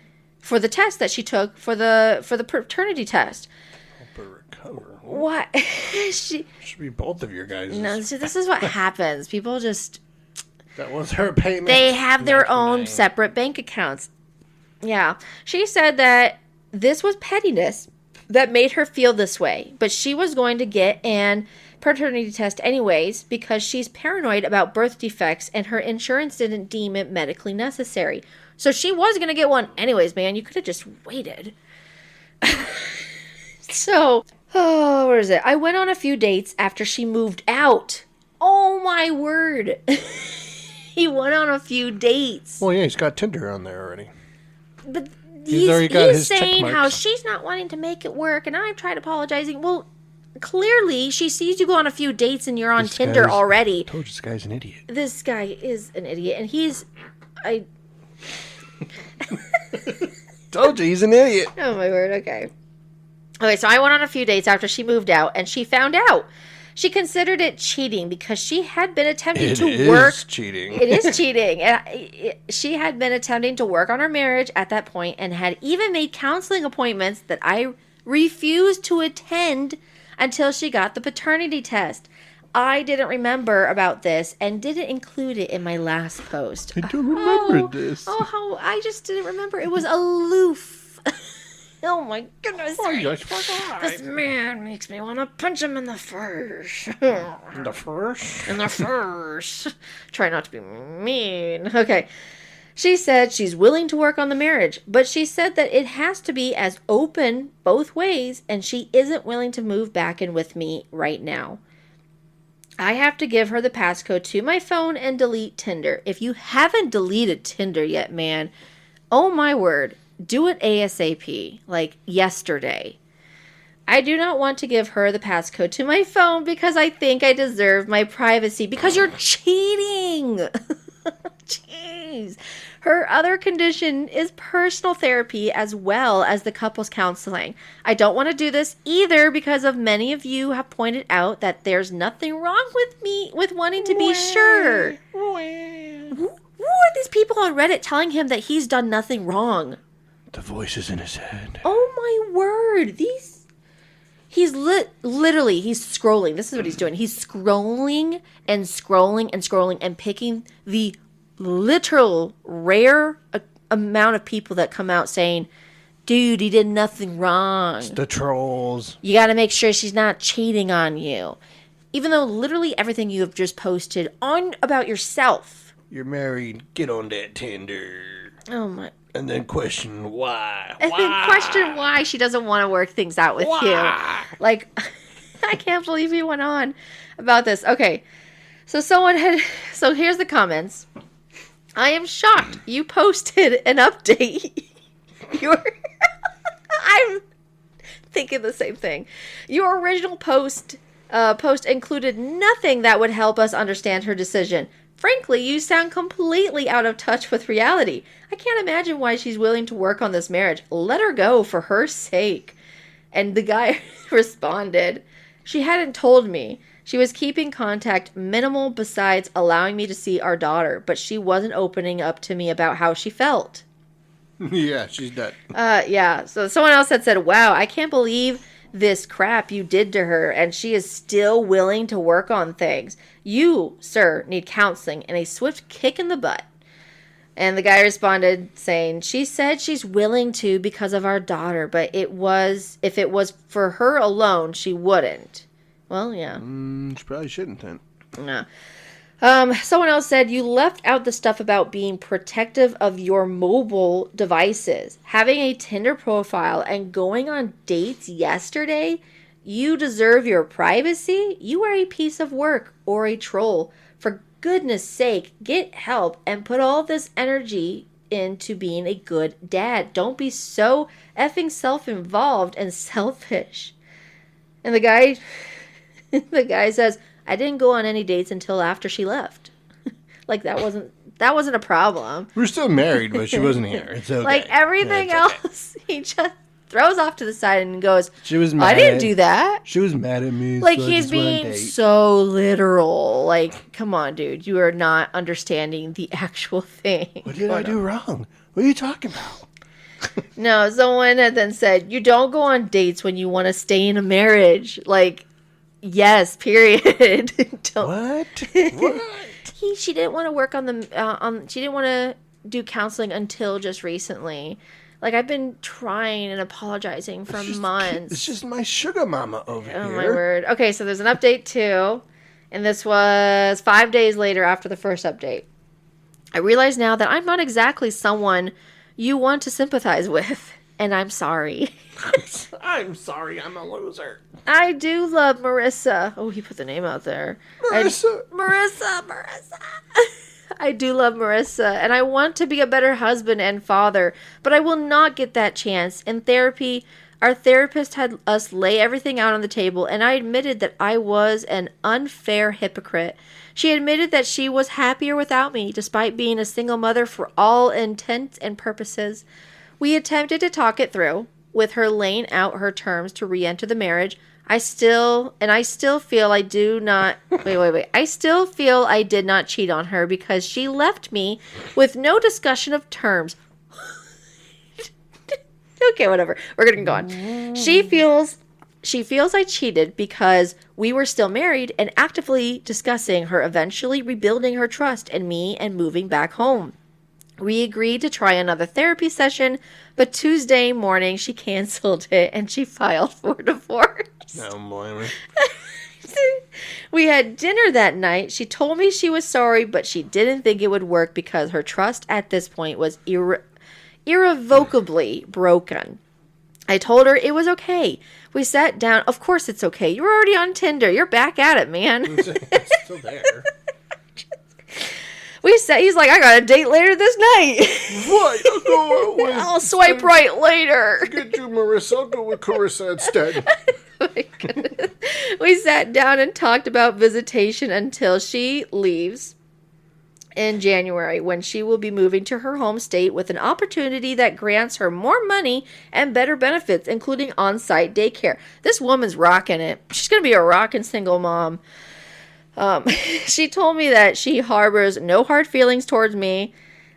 test that she took for the paternity test. Help her recover. What? Should be both of your guys. No, see, this is what happens. People just... That was her payment. They have their own separate bank accounts. Yeah. She said that this was pettiness that made her feel this way, but she was going to get an paternity test anyways because she's paranoid about birth defects and her insurance didn't deem it medically necessary. So she was going to get one anyways, man. You could have just waited. So, where is it? I went on a few dates after she moved out. Oh my word. He went on a few dates. Well, yeah, he's got Tinder on there already. But he's saying how she's not wanting to make it work, and I'm trying apologizing. Well, clearly she sees you go on a few dates and you're on Tinder already. I told you this guy's an idiot. This guy is an idiot, and Told you he's an idiot. Oh my word, okay. Okay, so I went on a few dates after she moved out, and she found out. She considered it cheating because she had been attempting to work. It is cheating. It is cheating. And she had been attempting to work on her marriage at that point and had even made counseling appointments that I refused to attend until she got the paternity test. I didn't remember about this and didn't include it in my last post. I don't remember this. Oh, how I just didn't remember. It was aloof. Oh my goodness. Oh, you forgot. This man makes me want to punch him in the face. In the first? In the face. Try not to be mean. Okay. She said she's willing to work on the marriage, but she said that it has to be as open both ways, and she isn't willing to move back in with me right now. I have to give her the passcode to my phone and delete Tinder. If you haven't deleted Tinder yet, man, oh my word. Do it ASAP, like yesterday. I do not want to give her the passcode to my phone because I think I deserve my privacy because you're cheating. Jeez. Her other condition is personal therapy as well as the couples counseling. I don't want to do this either because of many of you have pointed out that there's nothing wrong with me with wanting to be sure. Who are these people on Reddit telling him that he's done nothing wrong? The voices in his head. Oh my word. He's literally, he's scrolling. This is what he's doing. He's scrolling and scrolling and scrolling and picking the literal rare amount of people that come out saying, dude, he did nothing wrong. It's the trolls. You got to make sure she's not cheating on you. Even though literally everything you have just posted on about yourself. You're married. Get on that Tinder. Oh my. And then question why. And then question why she doesn't want to work things out with you. Like, I can't believe he went on about this. Okay. So here's the comments. I am shocked you posted an update. I'm thinking the same thing. Your original post included nothing that would help us understand her decision. Frankly, you sound completely out of touch with reality. I can't imagine why she's willing to work on this marriage. Let her go for her sake. And the guy responded, she hadn't told me. She was keeping contact minimal besides allowing me to see our daughter, but she wasn't opening up to me about how she felt. Yeah, she's dead. Yeah. So someone else had said, wow, I can't believe this crap you did to her, and she is still willing to work on things. You, sir, need counseling and a swift kick in the butt. And the guy responded saying, she said she's willing to because of our daughter, but if it was for her alone, she wouldn't. Well, yeah. She probably shouldn't then. Yeah. Someone else said, you left out the stuff about being protective of your mobile devices. Having a Tinder profile and going on dates yesterday, you deserve your privacy? You are a piece of work or a troll. For goodness sake, get help and put all this energy into being a good dad. Don't be so effing self-involved and selfish. And the guy says, I didn't go on any dates until after she left. Like that wasn't a problem. We're still married, but she wasn't here. It's okay. Like everything else, he just throws off to the side and goes, she was mad. I didn't do that. She was mad at me. Like so he's being so literal. Like, come on, dude. You are not understanding the actual thing. What did I do wrong? What are you talking about? No, someone had then said, you don't go on dates when you want to stay in a marriage. Like, yes, period. What? She didn't want to work on she didn't want to do counseling until just recently. Like, I've been trying and apologizing for months. It's just my sugar mama over here. Oh, my word. Okay, so there's an update, too. And this was 5 days later after the first update. I realize now that I'm not exactly someone you want to sympathize with. And I'm sorry. I'm sorry, I'm a loser. I do love Marissa. Oh, he put the name out there. Marissa. I do love Marissa, and I want to be a better husband and father, but I will not get that chance. In therapy, our therapist had us lay everything out on the table, and I admitted that I was an unfair hypocrite. She admitted that she was happier without me, despite being a single mother for all intents and purposes. We attempted to talk it through, with her laying out her terms to re-enter the marriage. I still feel I do not... Wait. I still feel I did not cheat on her because she left me with no discussion of terms. Okay, whatever. We're going to go on. She feels I cheated because we were still married and actively discussing her eventually rebuilding her trust in me and moving back home. We agreed to try another therapy session, but Tuesday morning she canceled it and she filed for divorce. No, boy. We had dinner that night. She told me she was sorry, but she didn't think it would work because her trust at this point was irrevocably broken. I told her it was okay. We sat down. Of course it's okay. You're already on Tinder. You're back at it, man. It's still there. He's like, I got a date later this night. What? I'll swipe right later. Get you, Marissa. I'll go with Carissa instead. Oh my goodness. We sat down and talked about visitation until she leaves in January, when she will be moving to her home state with an opportunity that grants her more money and better benefits, including on-site daycare. This woman's rocking it. She's going to be a rocking single mom. She told me that she harbors no hard feelings towards me.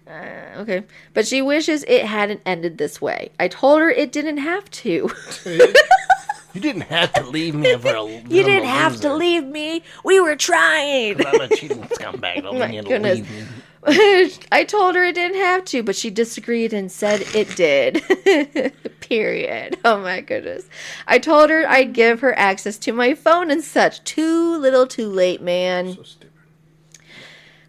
Okay. But she wishes it hadn't ended this way. I told her it didn't have to. You didn't have to leave me for a loser. You didn't have to leave me. We were trying. I'm a cheating scumbag. Don't My mean to goodness. leave me. I told her it didn't have to, but she disagreed and said it did. Period. Oh my goodness. I told her I'd give her access to my phone and such. Too little too late, man. So stupid.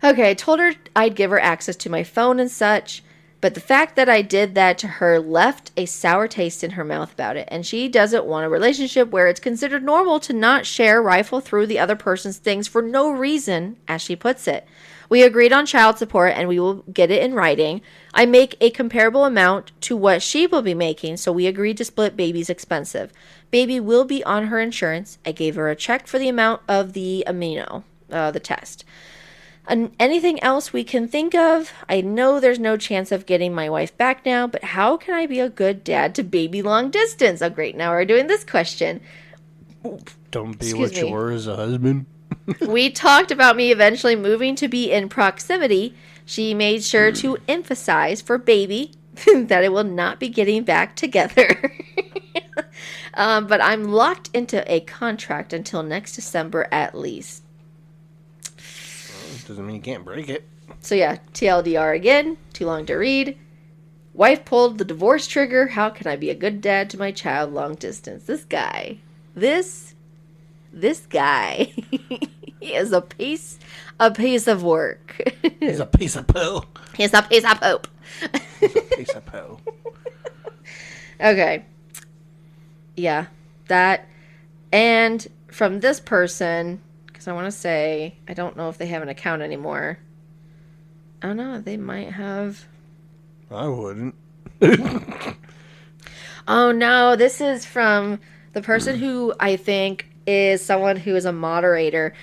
Okay, I told her I'd give her access to my phone and such, but the fact that I did that to her left a sour taste in her mouth about it, and she doesn't want a relationship where it's considered normal to not rifle through the other person's things for no reason, as she puts it. We agreed on child support, and we will get it in writing. I make a comparable amount to what she will be making, so we agreed to split baby's expensive. Baby will be on her insurance. I gave her a check for the amount of the the test. Anything else we can think of? I know there's no chance of getting my wife back now, but how can I be a good dad to baby long distance? Oh, great. Now we're doing this question. Don't be what you were as a husband. We talked about me eventually moving to be in proximity. She made sure to emphasize for baby that it will not be getting back together. But I'm locked into a contract until next December at least. Doesn't mean you can't break it. So yeah, TLDR again. Too long to read. Wife pulled the divorce trigger. How can I be a good dad to my child long distance? This guy. This guy, he is a piece of work. He's a piece of poo. He's a piece of poop. He's a piece of poo. Okay. Yeah, that. And from this person, because I want to say, I don't know if they have an account anymore. I don't know. They might have. I wouldn't. Oh, no. This is from the person who I think is someone who is a moderator.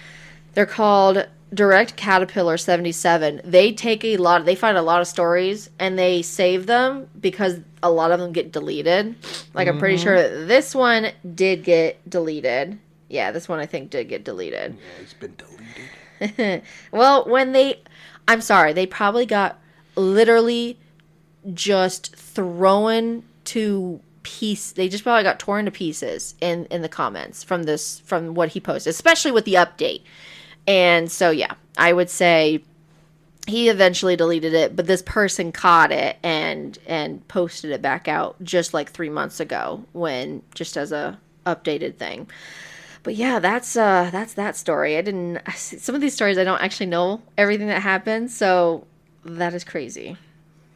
They're called Direct Caterpillar 77. They find a lot of stories and they save them because a lot of them get deleted. Like, I'm pretty sure this one did get deleted. Yeah, this one I think did get deleted. Yeah, it's been deleted. Well, I'm sorry, they probably got literally just thrown to piece. They just probably got torn to pieces in the comments from what he posted, especially with the update. And so, yeah, I would say he eventually deleted it, but this person caught it and posted it back out just like 3 months ago, just as a updated thing. But yeah, that's that story. Some of these stories I don't actually know everything that happened, so that is crazy.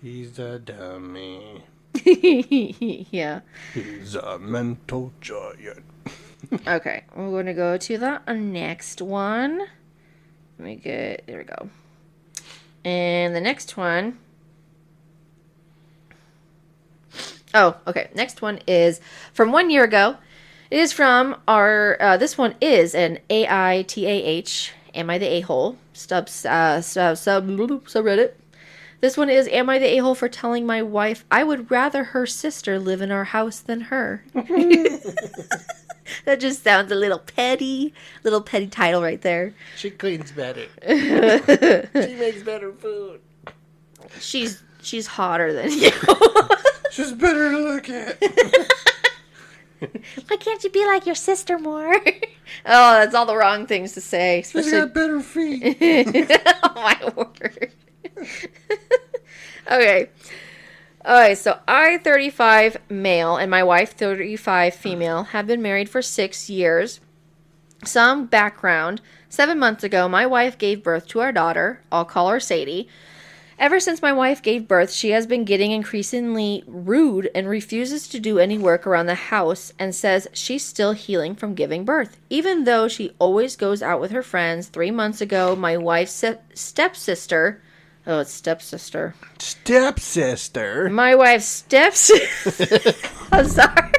He's a dummy. Yeah. He's a mental giant. Okay, we're going to go to the next one. There we go. And the next one. Oh, okay. Next one is from 1 year ago. It is from this one is an AITAH, Am I the A-hole? Subreddit. This one is, am I the a-hole for telling my wife I would rather her sister live in our house than her? That just sounds a little petty title right there. She cleans better. She makes better food. She's hotter than you. She's better to look at. Why can't you be like your sister more? Oh, that's all the wrong things to say. She's got better feet. Oh, my word. Okay. Alright, so I, 35 male, and my wife, 35 female, have been married for 6 years. Some background. 7 months ago, my wife gave birth to our daughter. I'll call her Sadie. Ever since my wife gave birth, she has been getting increasingly rude and refuses to do any work around the house and says she's still healing from giving birth. Even though she always goes out with her friends, 3 months ago, my wife's stepsister... Oh, it's stepsister. Stepsister? My wife's stepsister... I'm sorry.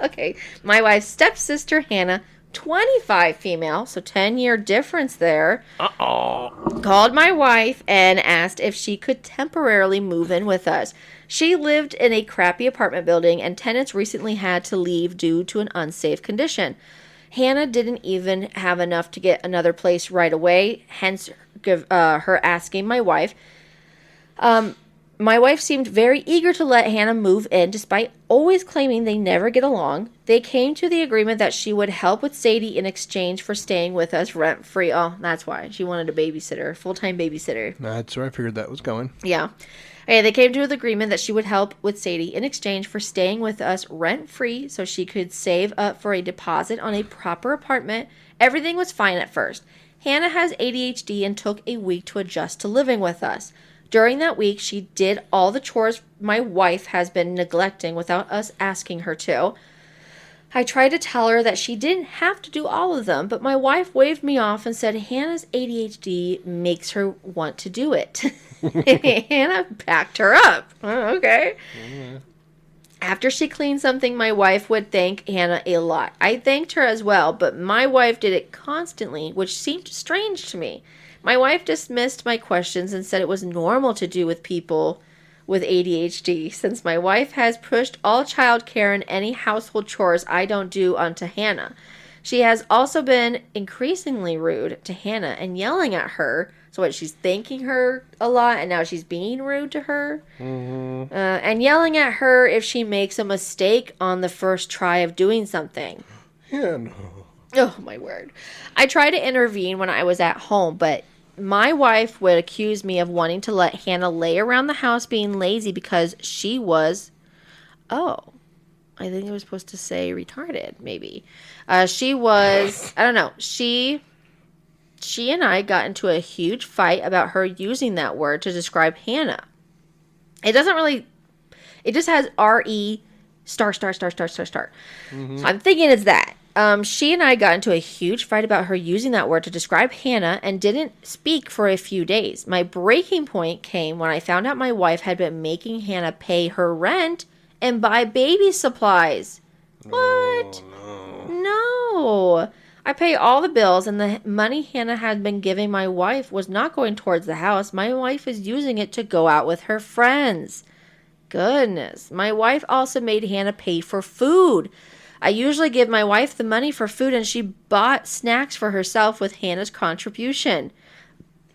Okay. My wife's stepsister, Hannah, 25 female, so 10-year difference there. Called my wife and asked if she could temporarily move in with us. She lived in a crappy apartment building and tenants recently had to leave due to an unsafe condition. Hannah didn't even have enough to get another place right away, hence her asking my wife. My wife seemed very eager to let Hannah move in, despite always claiming they never get along. They came to the agreement that she would help with Sadie in exchange for staying with us rent-free. Oh, that's why. She wanted a babysitter, full-time babysitter. That's where I figured that was going. Yeah. Okay, they came to the agreement that she would help with Sadie in exchange for staying with us rent-free so she could save up for a deposit on a proper apartment. Everything was fine at first. Hannah has ADHD and took a week to adjust to living with us. During that week, she did all the chores my wife has been neglecting without us asking her to. I tried to tell her that she didn't have to do all of them, but my wife waved me off and said Hannah's ADHD makes her want to do it. Hannah backed her up. Oh, okay. Mm-hmm. After she cleaned something, my wife would thank Hannah a lot. I thanked her as well, but my wife did it constantly, which seemed strange to me. My wife dismissed my questions and said it was normal to do with people with ADHD, since my wife has pushed all childcare and any household chores I don't do onto Hannah. She has also been increasingly rude to Hannah and yelling at her. So she's thanking her a lot, and now she's being rude to her. Mm-hmm. And yelling at her if she makes a mistake on the first try of doing something. Hannah. Oh, my word. I tried to intervene when I was at home, but my wife would accuse me of wanting to let Hannah lay around the house being lazy because she was... Oh. I think it was supposed to say retarded, maybe. She was, I don't know. She and I got into a huge fight about her using that word to describe Hannah. It doesn't really, it just has R-E star, star, star, star, star, star. Mm-hmm. So I'm thinking it's that. She and I got into a huge fight about her using that word to describe Hannah and didn't speak for a few days. My breaking point came when I found out my wife had been making Hannah pay her rent and buy baby supplies. What? No. I pay all the bills, and the money Hannah had been giving my wife was not going towards the house. My wife is using it to go out with her friends. Goodness. My wife also made Hannah pay for food. I usually give my wife the money for food, and she bought snacks for herself with Hannah's contribution.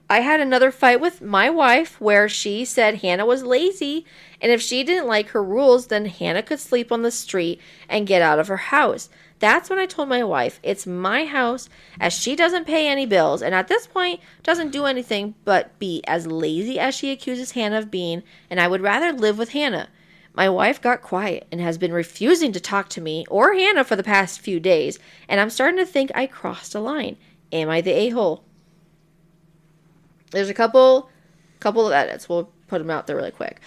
I had another fight with my wife where she said Hannah was lazy, and if she didn't like her rules, then Hannah could sleep on the street and get out of her house. That's when I told my wife, it's my house, as she doesn't pay any bills, and at this point, doesn't do anything but be as lazy as she accuses Hannah of being, and I would rather live with Hannah. My wife got quiet and has been refusing to talk to me or Hannah for the past few days, and I'm starting to think I crossed a line. Am I the a-hole? There's a couple of edits. We'll put them out there really quick.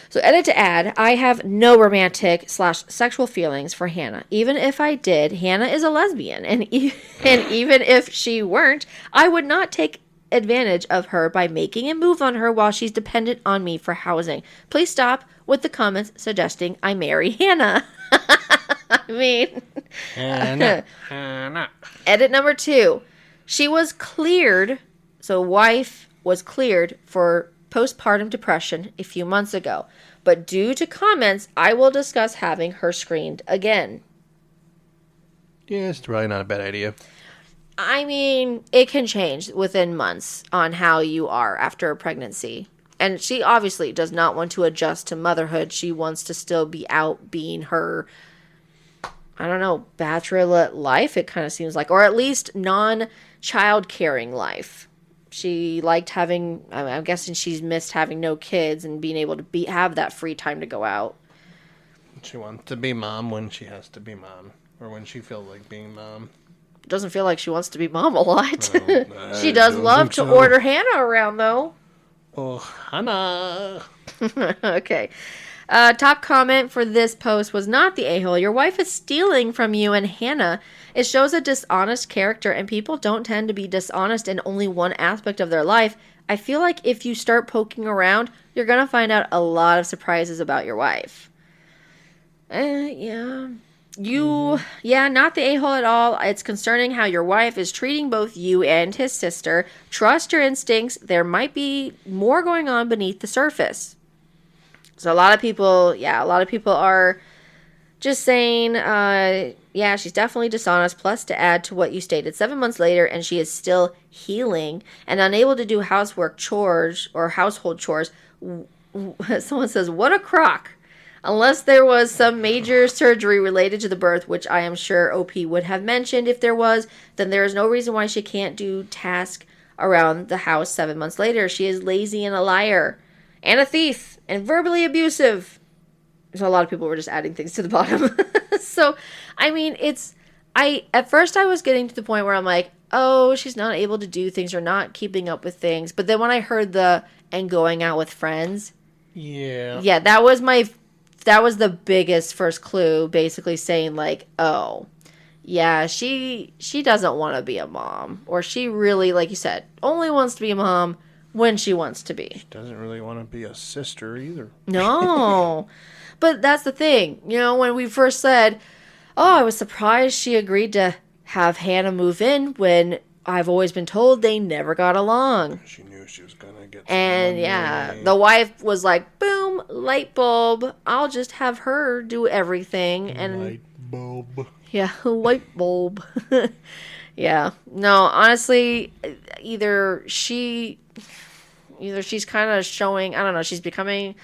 So, edit to add, I have no romantic/sexual feelings for Hannah. Even if I did, Hannah is a lesbian, and even if she weren't, I would not take advantage of her by making a move on her while she's dependent on me for housing. Please stop with the comments suggesting I marry Hannah. I mean, Hannah. Edit number 2. She was cleared, so wife was cleared for postpartum depression a few months ago, but due to comments, I will discuss having her screened again. Yeah, it's probably not a bad idea. I mean, it can change within months on how you are after a pregnancy. And she obviously does not want to adjust to motherhood. She wants to still be out being her, I don't know, bachelorette life, it kind of seems like, or at least non-child caring life. She liked having, I'm guessing she's missed having no kids and being able to have that free time to go out. She wants to be mom when she has to be mom, or when she feels like being mom. Doesn't feel like she wants to be mom a lot. She does love to order Hannah around, though. Oh, Hannah. Okay. Top comment for this post was not the a-hole. Your wife is stealing from you and Hannah. It shows a dishonest character, and people don't tend to be dishonest in only one aspect of their life. I feel like if you start poking around, you're going to find out a lot of surprises about your wife. Yeah. Yeah, not the a-hole at all. It's concerning how your wife is treating both you and his sister. Trust your instincts. There might be more going on beneath the surface. So a lot of people are just saying, yeah, she's definitely dishonest. Plus, to add to what you stated, 7 months later, and she is still healing and unable to do household chores. Someone says, what a crock. Unless there was some major surgery related to the birth, which I am sure OP would have mentioned if there was, then there is no reason why she can't do tasks around the house 7 months later. She is lazy and a liar and a thief and verbally abusive. So a lot of people were just adding things to the bottom. So, I mean, at first I was getting to the point where I'm like, oh, she's not able to do things or not keeping up with things. But then when I heard and going out with friends. Yeah, that was the biggest first clue, basically saying like, oh, yeah, she doesn't want to be a mom. Or she really, like you said, only wants to be a mom when she wants to be. She doesn't really want to be a sister either. No. But that's the thing. You know, when we first said, oh, I was surprised she agreed to have Hannah move in when I've always been told they never got along. She knew she was going to get and yeah, the wife was like, boom, light bulb. I'll just have her do everything. And light bulb. Yeah, light bulb. Yeah. No, honestly, either she's kind of showing, I don't know, she's becoming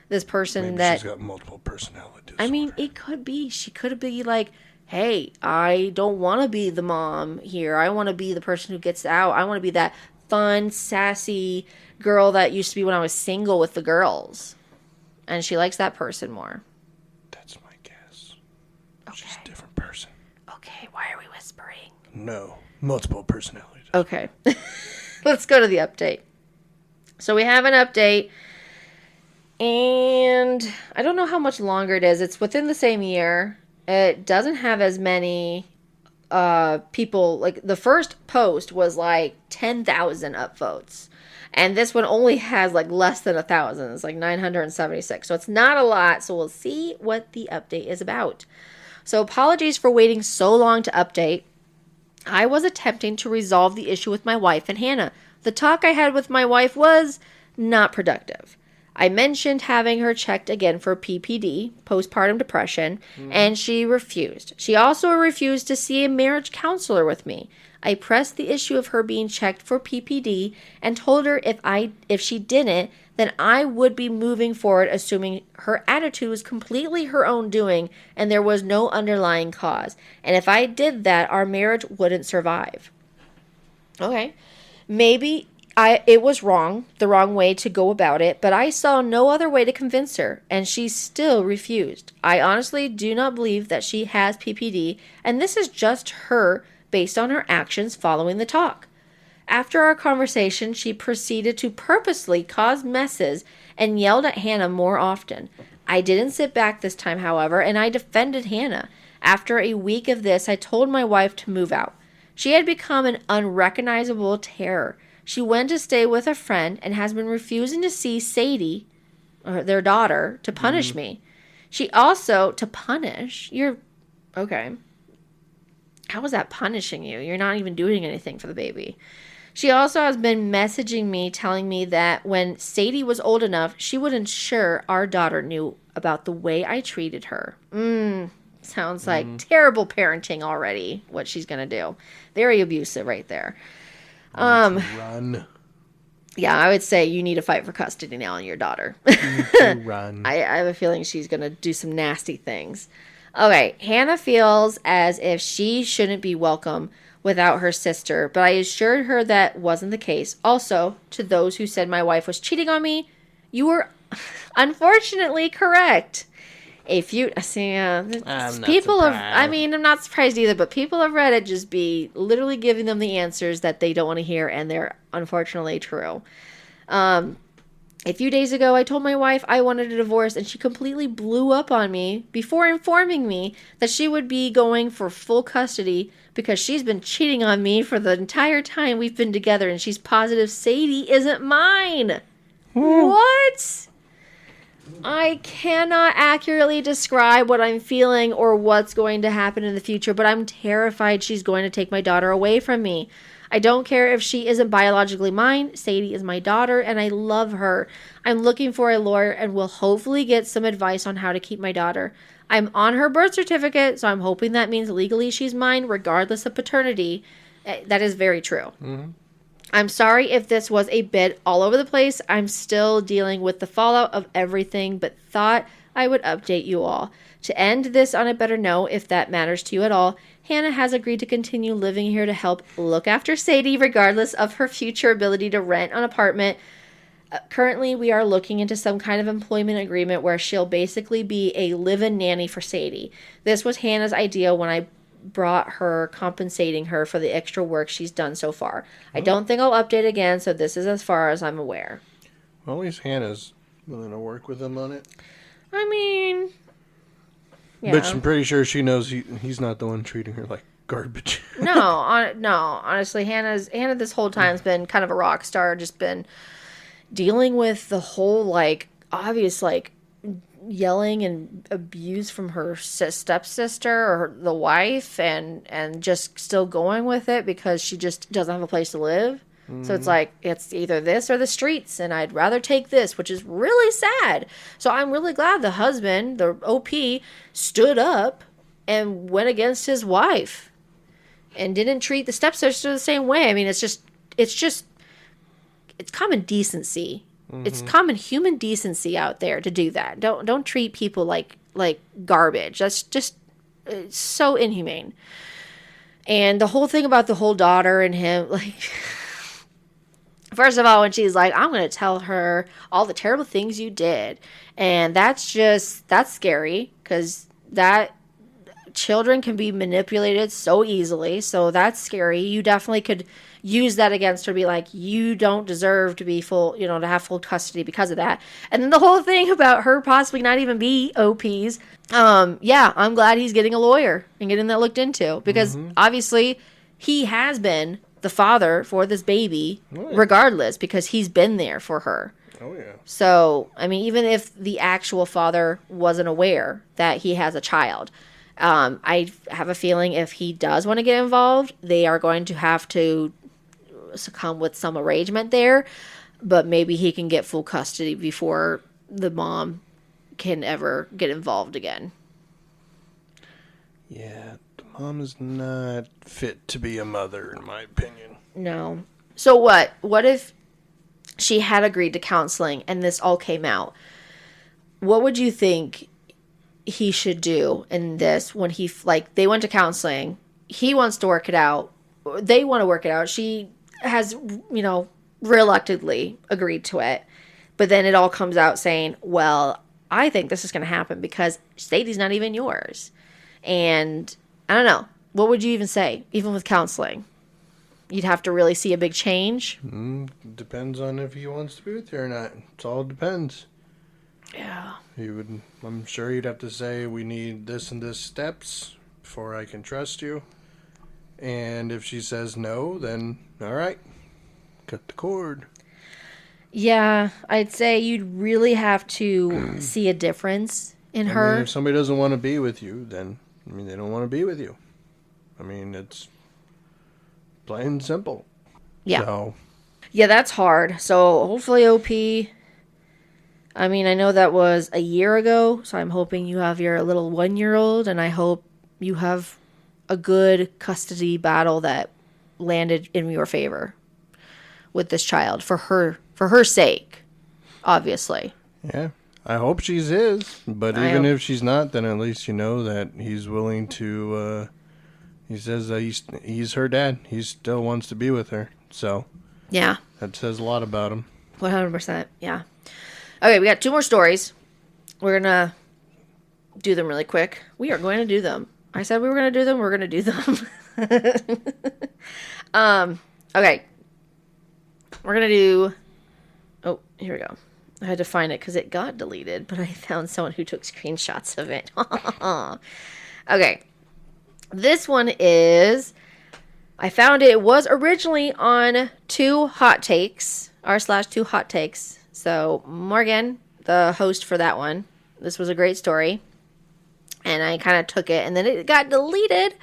this person Maybe she's got multiple personalities. I mean, it could be. She could be like, hey, I don't want to be the mom here. I want to be the person who gets out. I want to be that fun, sassy girl that used to be when I was single with the girls. And she likes that person more. That's my guess. person. Okay, why are we whispering? No, multiple personalities. Okay. Let's go to the update. So we have an update, and I don't know how much longer it is. It's within the same year. It doesn't have as many people. Like, the first post was like 10,000 upvotes. And this one only has like less than 1,000. It's like 976. So it's not a lot. So we'll see what the update is about. So apologies for waiting so long to update. I was attempting to resolve the issue with my wife and Hannah. The talk I had with my wife was not productive. I mentioned having her checked again for PPD, postpartum depression, and she refused. She also refused to see a marriage counselor with me. I pressed the issue of her being checked for PPD and told her if she didn't, then I would be moving forward assuming her attitude was completely her own doing and there was no underlying cause. And if I did that, our marriage wouldn't survive. Okay. Maybe it was wrong, the wrong way to go about it, but I saw no other way to convince her, and she still refused. I honestly do not believe that she has PPD, and this is just her based on her actions following the talk. After our conversation, she proceeded to purposely cause messes and yelled at Hannah more often. I didn't sit back this time, however, and I defended Hannah. After a week of this, I told my wife to move out. She had become an unrecognizable terror. She went to stay with a friend and has been refusing to see Sadie, or their daughter, to punish me. She also, to punish? Okay. How is that punishing you? You're not even doing anything for the baby. She also has been messaging me, telling me that when Sadie was old enough, she would ensure our daughter knew about the way I treated her. Sounds like terrible parenting already, what she's going to do. Very abusive right there. Run. Yeah, I would say you need to fight for custody now on your daughter. Run. I have a feeling she's going to do some nasty things. Okay, Hannah feels as if she shouldn't be welcome without her sister, but I assured her that wasn't the case. Also, to those who said my wife was cheating on me, you were unfortunately correct. People I'm not surprised either, but people of Reddit just be literally giving them the answers that they don't want to hear, and they're unfortunately true. A few days ago, I told my wife I wanted a divorce, and she completely blew up on me before informing me that she would be going for full custody because she's been cheating on me for the entire time we've been together, and she's positive Sadie isn't mine. What? I cannot accurately describe what I'm feeling or what's going to happen in the future, but I'm terrified she's going to take my daughter away from me. I don't care if she isn't biologically mine. Sadie is my daughter, and I love her. I'm looking for a lawyer and will hopefully get some advice on how to keep my daughter. I'm on her birth certificate, so I'm hoping that means legally she's mine regardless of paternity. That is very true. Mm-hmm. I'm sorry if this was a bit all over the place. I'm still dealing with the fallout of everything, but thought I would update you all. To end this on a better note, if that matters to you at all, Hannah has agreed to continue living here to help look after Sadie regardless of her future ability to rent an apartment. Currently, we are looking into some kind of employment agreement where she'll basically be a live-in nanny for Sadie. This was Hannah's idea when I brought her, compensating her for the extra work she's done so far. I don't think I'll update again, so this is as far as I'm aware. Well, at least Hannah's willing to work with him on it. I mean, yeah. But I'm pretty sure she knows he's not the one treating her like garbage. No, honestly, Hannah this whole time has been kind of a rock star, just been dealing with the whole, obvious, yelling and abuse from her stepsister or the wife, and just still going with it because she just doesn't have a place to live. So it's either this or the streets, and I'd rather take this, which is really sad. So I'm really glad the husband, the OP, stood up and went against his wife and didn't treat the stepsister the same way. I mean, it's common decency. Mm-hmm. It's common human decency out there to do that. Don't treat people like garbage. That's just so inhumane. And the whole thing about the whole daughter and him, first of all, when she's like, I'm going to tell her all the terrible things you did. And that's scary because that children can be manipulated so easily, so that's scary. You definitely could use that against her, be like, you don't deserve to be full, to have full custody because of that. And then the whole thing about her possibly not even be OPs. Yeah, I'm glad he's getting a lawyer and getting that looked into, because obviously he has been the father for this baby regardless, because he's been there for her. Oh, yeah. So, I mean, even if the actual father wasn't aware that he has a child, I have a feeling if he does want to get involved, they are going to have to succumb with some arrangement there. But maybe he can get full custody before the mom can ever get involved again. Yeah, the mom is not fit to be a mother, in my opinion. No. So what? What if she had agreed to counseling and this all came out? What would you think he should do in this when they went to counseling? He wants to work it out. They want to work it out. She has, reluctantly agreed to it. But then it all comes out saying, well, I think this is going to happen because Sadie's not even yours. And I don't know. What would you even say, even with counseling? You'd have to really see a big change. Depends on if he wants to be with you or not. It all depends. Yeah. I'm sure you'd have to say, we need this and this steps before I can trust you. And if she says no, then all right, cut the cord. Yeah, I'd say you'd really have to see a difference in her. I mean, if somebody doesn't want to be with you, then, they don't want to be with you. It's plain and simple. Yeah. So. Yeah, that's hard. So hopefully OP. I know that was a year ago, so I'm hoping you have your little 1-year-old, and I hope you have a good custody battle that landed in your favor with this child for her sake, obviously. Yeah, I hope she's his, but even if she's not, then at least you know that he's willing to, he says that he's her dad. He still wants to be with her, so. Yeah. That says a lot about him. 100%, yeah. Okay, we got 2 more stories. We're going to do them really quick. We are going to do them. I said we were going to do them. We're going to do them. Okay. We're going to do... Oh, here we go. I had to find it because it got deleted, but I found someone who took screenshots of it. Okay. This one is... I found it was originally on 2 Hot Takes, r/2 Hot Takes. So, Morgan, the host for that one, this was a great story. And I kind of took it, and then it got deleted.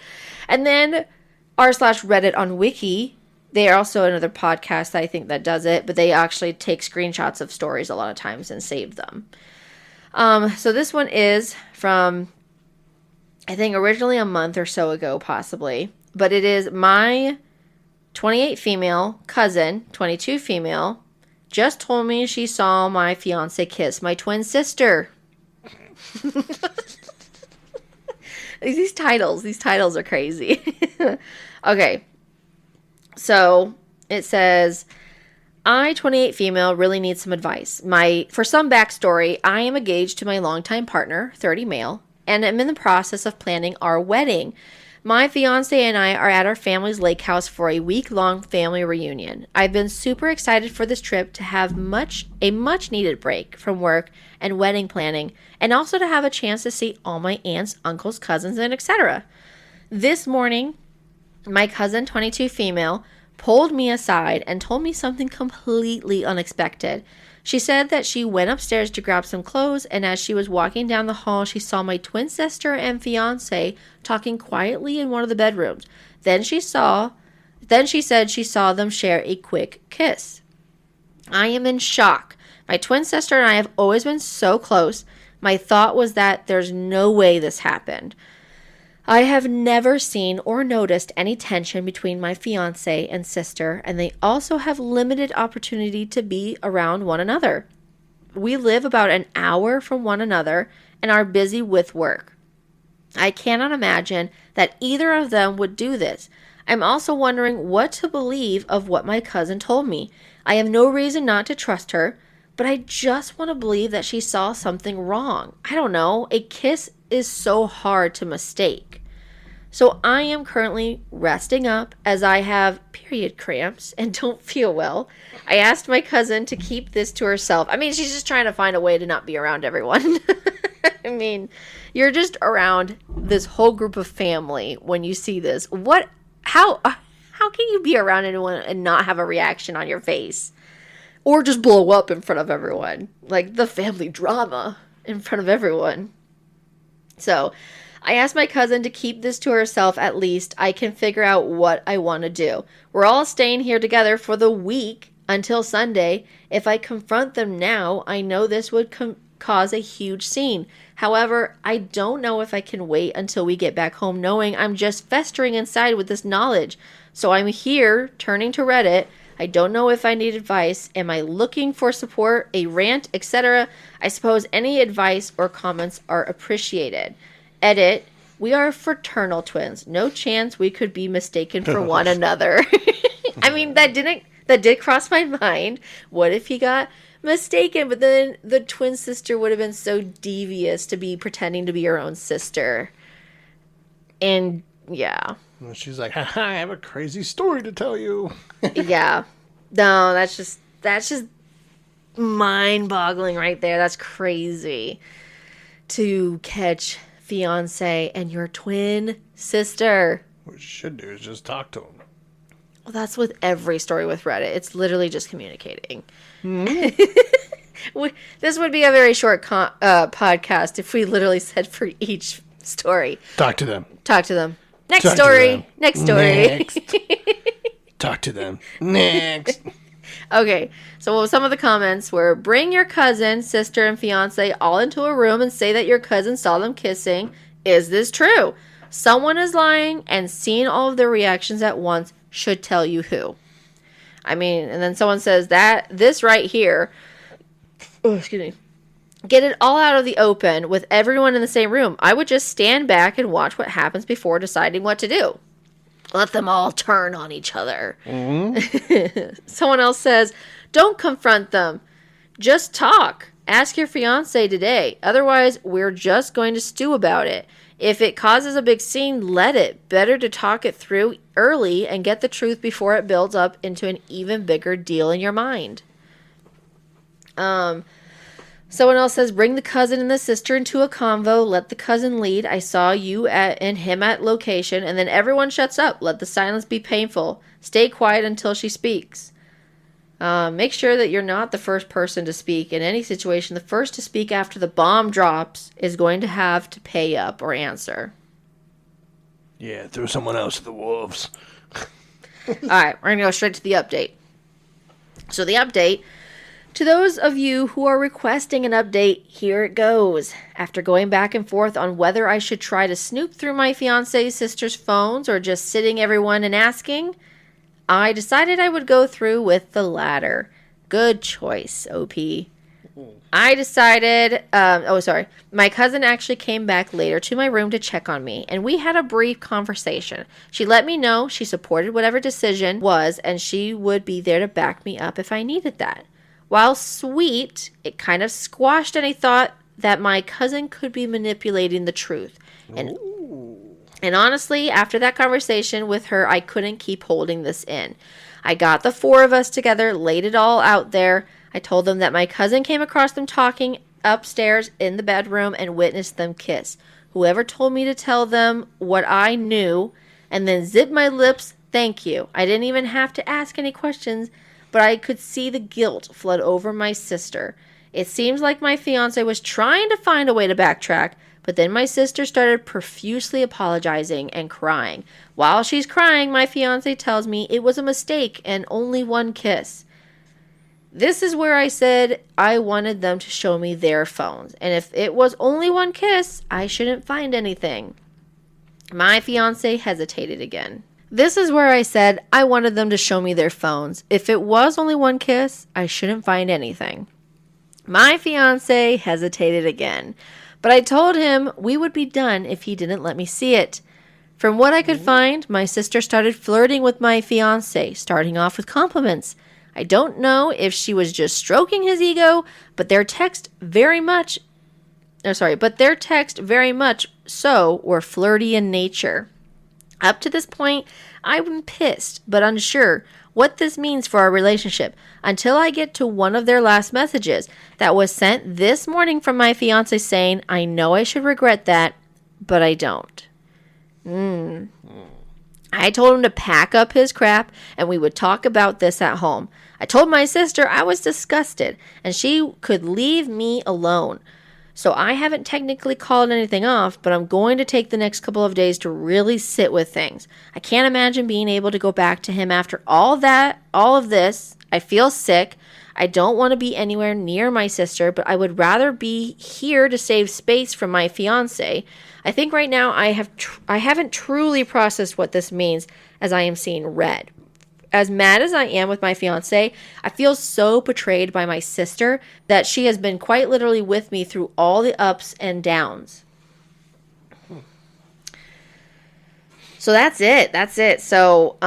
And then r/Reddit on Wiki, they are also another podcast, I think, that does it. But they actually take screenshots of stories a lot of times and save them. So this one is from, I think, originally a month or so ago, possibly. But it is my 28 female cousin, 22 female, just told me she saw my fiancé kiss my twin sister. These titles are crazy. Okay. So it says, I, 28 female, really need some advice. For some backstory, I am engaged to my longtime partner, 30 male, and am in the process of planning our wedding. My fiance and I are at our family's lake house for a week-long family reunion. I've been super excited for this trip to have a much-needed break from work and wedding planning, and also to have a chance to see all my aunts, uncles, cousins, and etc. This morning, my cousin, 22 female, pulled me aside and told me something completely unexpected. She said that she went upstairs to grab some clothes, and as she was walking down the hall, she saw my twin sister and fiancé talking quietly in one of the bedrooms. Then she said she saw them share a quick kiss. I am in shock. My twin sister and I have always been so close. My thought was that there's no way this happened. I have never seen or noticed any tension between my fiancé and sister, and they also have limited opportunity to be around one another. We live about an hour from one another and are busy with work. I cannot imagine that either of them would do this. I'm also wondering what to believe of what my cousin told me. I have no reason not to trust her, but I just want to believe that she saw something wrong. I don't know. A kiss is so hard to mistake. So I am currently resting up as I have period cramps and don't feel well. I asked my cousin to keep this to herself. I mean, she's just trying to find a way to not be around everyone. I mean, you're just around this whole group of family when you see this. How can you be around anyone and not have a reaction on your face? Or just blow up in front of everyone? Like the family drama in front of everyone. So I asked my cousin to keep this to herself at least. I can figure out what I want to do. We're all staying here together for the week until Sunday. If I confront them now, I know this would cause a huge scene. However, I don't know if I can wait until we get back home knowing I'm just festering inside with this knowledge. So I'm here turning to Reddit. I don't know if I need advice. Am I looking for support, a rant, etc.? I suppose any advice or comments are appreciated. Edit, we are fraternal twins. No chance we could be mistaken for one another. I mean, that did cross my mind. What if he got mistaken? But then the twin sister would have been so devious to be pretending to be her own sister. And yeah. And she's like, haha, I have a crazy story to tell you. Yeah. No, that's just mind-boggling right there. That's crazy. To catch fiancé and your twin sister. What you should do is just talk to him. Well, that's with every story with Reddit. It's literally just communicating. Mm-hmm. This would be a very short podcast if we literally said for each story. Talk to them. Talk to them. Next story. Next story. Next. Talk to them. Next. Okay, so some of the comments were, bring your cousin, sister, and fiance all into a room and say that your cousin saw them kissing. Is this true? Someone is lying and seeing all of their reactions at once should tell you who. I mean, and then someone says that this right here, get it all out of the open with everyone in the same room. I would just stand back and watch what happens before deciding what to do. Let them all turn on each other. Mm-hmm. Someone else says, don't confront them. Just talk. Ask your fiancé today. Otherwise, we're just going to stew about it. If it causes a big scene, let it. Better to talk it through early and get the truth before it builds up into an even bigger deal in your mind. Someone else says, bring the cousin and the sister into a convo. Let the cousin lead. I saw you and him at location. And then everyone shuts up. Let the silence be painful. Stay quiet until she speaks. Make sure that you're not the first person to speak. In any situation, the first to speak after the bomb drops is going to have to pay up or answer. Yeah, throw someone else to the wolves. All right, we're going to go straight to the update. So the update... To those of you who are requesting an update, here it goes. After going back and forth on whether I should try to snoop through my fiancé's sister's phones or just sitting everyone and asking, I decided I would go through with the latter. Good choice, OP. I decided, my cousin actually came back later to my room to check on me, and we had a brief conversation. She let me know she supported whatever decision was, and she would be there to back me up if I needed that. While sweet, it kind of squashed any thought that my cousin could be manipulating the truth. And honestly, after that conversation with her, I couldn't keep holding this in. I got the four of us together, laid it all out there. I told them that my cousin came across them talking upstairs in the bedroom and witnessed them kiss. Whoever told me to tell them what I knew and then zip my lips, thank you. I didn't even have to ask any questions. But I could see the guilt flood over my sister. It seems like my fiancé was trying to find a way to backtrack, but then my sister started profusely apologizing and crying. While she's crying, my fiancé tells me it was a mistake and only one kiss. This is where I said I wanted them to show me their phones, and if it was only one kiss, I shouldn't find anything. My fiancé hesitated again. This is where I said I wanted them to show me their phones. If it was only one kiss, I shouldn't find anything. My fiancé hesitated again, but I told him we would be done if he didn't let me see it. From what I could find, my sister started flirting with my fiancé, starting off with compliments. I don't know if she was just stroking his ego, but their text very much so were flirty in nature. Up to this point, I'm pissed but unsure what this means for our relationship until I get to one of their last messages that was sent this morning from my fiance saying, I know I should regret that, but I don't. I told him to pack up his crap and we would talk about this at home. I told my sister I was disgusted and she could leave me alone. So I haven't technically called anything off, but I'm going to take the next couple of days to really sit with things. I can't imagine being able to go back to him after all of this. I feel sick. I don't want to be anywhere near my sister, but I would rather be here to save space from my fiance. I think right now I haven't truly processed what this means as I am seeing red. As mad as I am with my fiance, I feel so betrayed by my sister that she has been quite literally with me through all the ups and downs. So that's it. So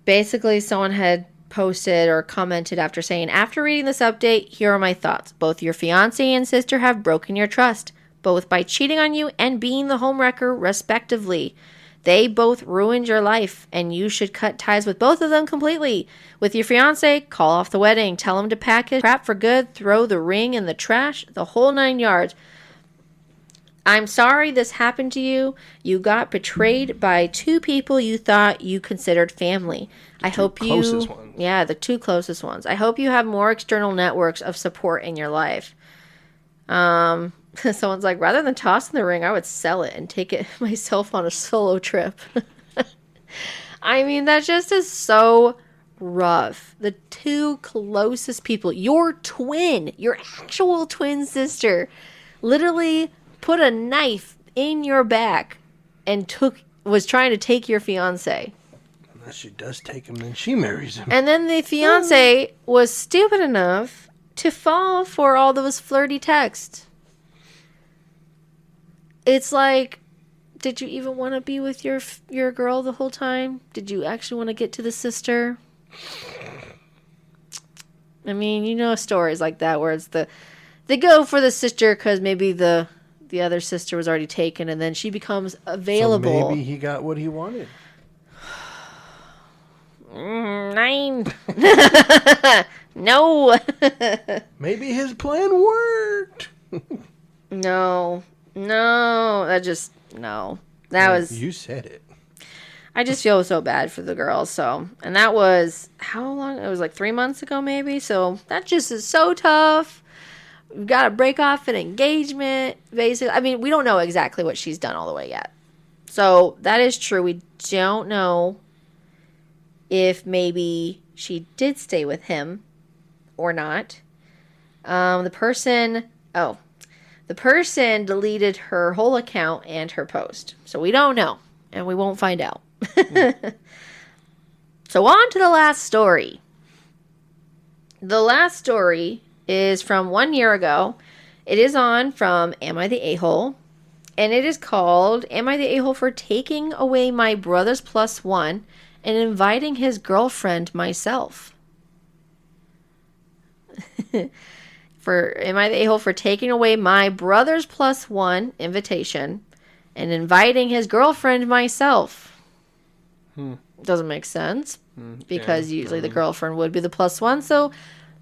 basically someone had posted or commented after saying, after reading this update, here are my thoughts. Both your fiance and sister have broken your trust, both by cheating on you and being the homewrecker respectively. They both ruined your life, and you should cut ties with both of them completely. With your fiancé, call off the wedding. Tell him to pack his crap for good, throw the ring in the trash, the whole 9 yards. I'm sorry this happened to you. You got betrayed by two people you thought you considered family. I hope you... closest ones. Yeah, the two closest ones. I hope you have more external networks of support in your life. Someone's like, rather than tossing the ring, I would sell it and take it myself on a solo trip. I mean, that just is so rough. The two closest people, your actual twin sister, literally put a knife in your back and was trying to take your fiance. Unless she does take him, then she marries him. And then the fiance was stupid enough to fall for all those flirty texts. It's like, did you even want to be with your girl the whole time? Did you actually want to get to the sister? I mean, you know stories like that where it's they go for the sister because maybe the other sister was already taken and then she becomes available. So maybe he got what he wanted. 9. No. Maybe his plan worked. No. That was... You said it. I just feel so bad for the girl, so... And that was... How long? It was like 3 months ago, maybe? So, that just is so tough. We've got to break off an engagement, basically. I mean, we don't know exactly what she's done all the way yet. So, that is true. We don't know if maybe she did stay with him or not. The person deleted her whole account and her post. So we don't know. And we won't find out. So on to the last story. The last story is from 1 year ago. It is from Am I the A-Hole? And it is called, Am I the A-Hole for taking away my brother's +1 and inviting his girlfriend myself? Am I the a-hole for taking away my brother's +1 invitation and inviting his girlfriend myself? Doesn't make sense because usually the girlfriend would be the +1. So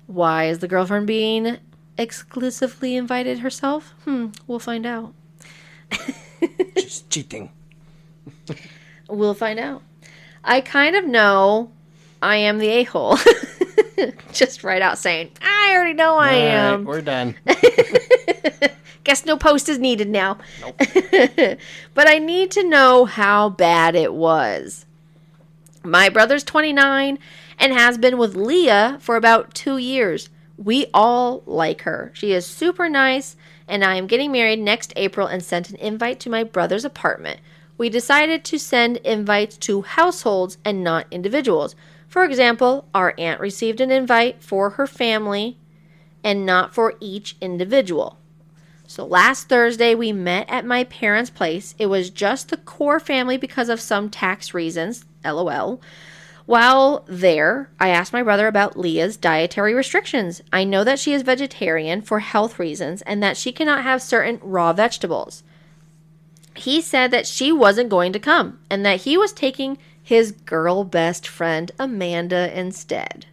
why is the girlfriend being exclusively invited herself? We'll find out. She's cheating. We'll find out. I kind of know I am the a-hole. Just right out saying, I already know I am. We're done. Guess no post is needed now. Nope. But I need to know how bad it was. My brother's 29 and has been with Leah for about 2 years. We all like her. She is super nice, and I am getting married next April and sent an invite to my brother's apartment. We decided to send invites to households and not individuals. For example, our aunt received an invite for her family and not for each individual. So last Thursday, we met at my parents' place. It was just the core family because of some tax reasons, LOL. While there, I asked my brother about Leah's dietary restrictions. I know that she is vegetarian for health reasons and that she cannot have certain raw vegetables. he said that she wasn't going to come and that he was taking his girl best friend Amanda instead.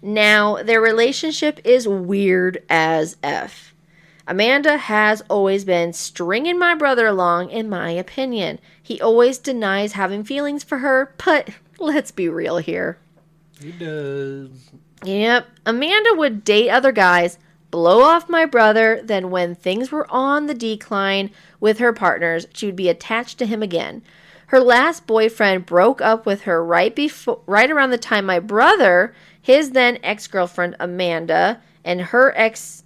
Now, their relationship is weird as F. Amanda has always been stringing my brother along, in my opinion. He always denies having feelings for her, but let's be real here. He does. Yep. Amanda would date other guys, blow off my brother, then when things were on the decline with her partners, she would be attached to him again. Her last boyfriend broke up with her right around the time my brother, his then ex-girlfriend Amanda, and her ex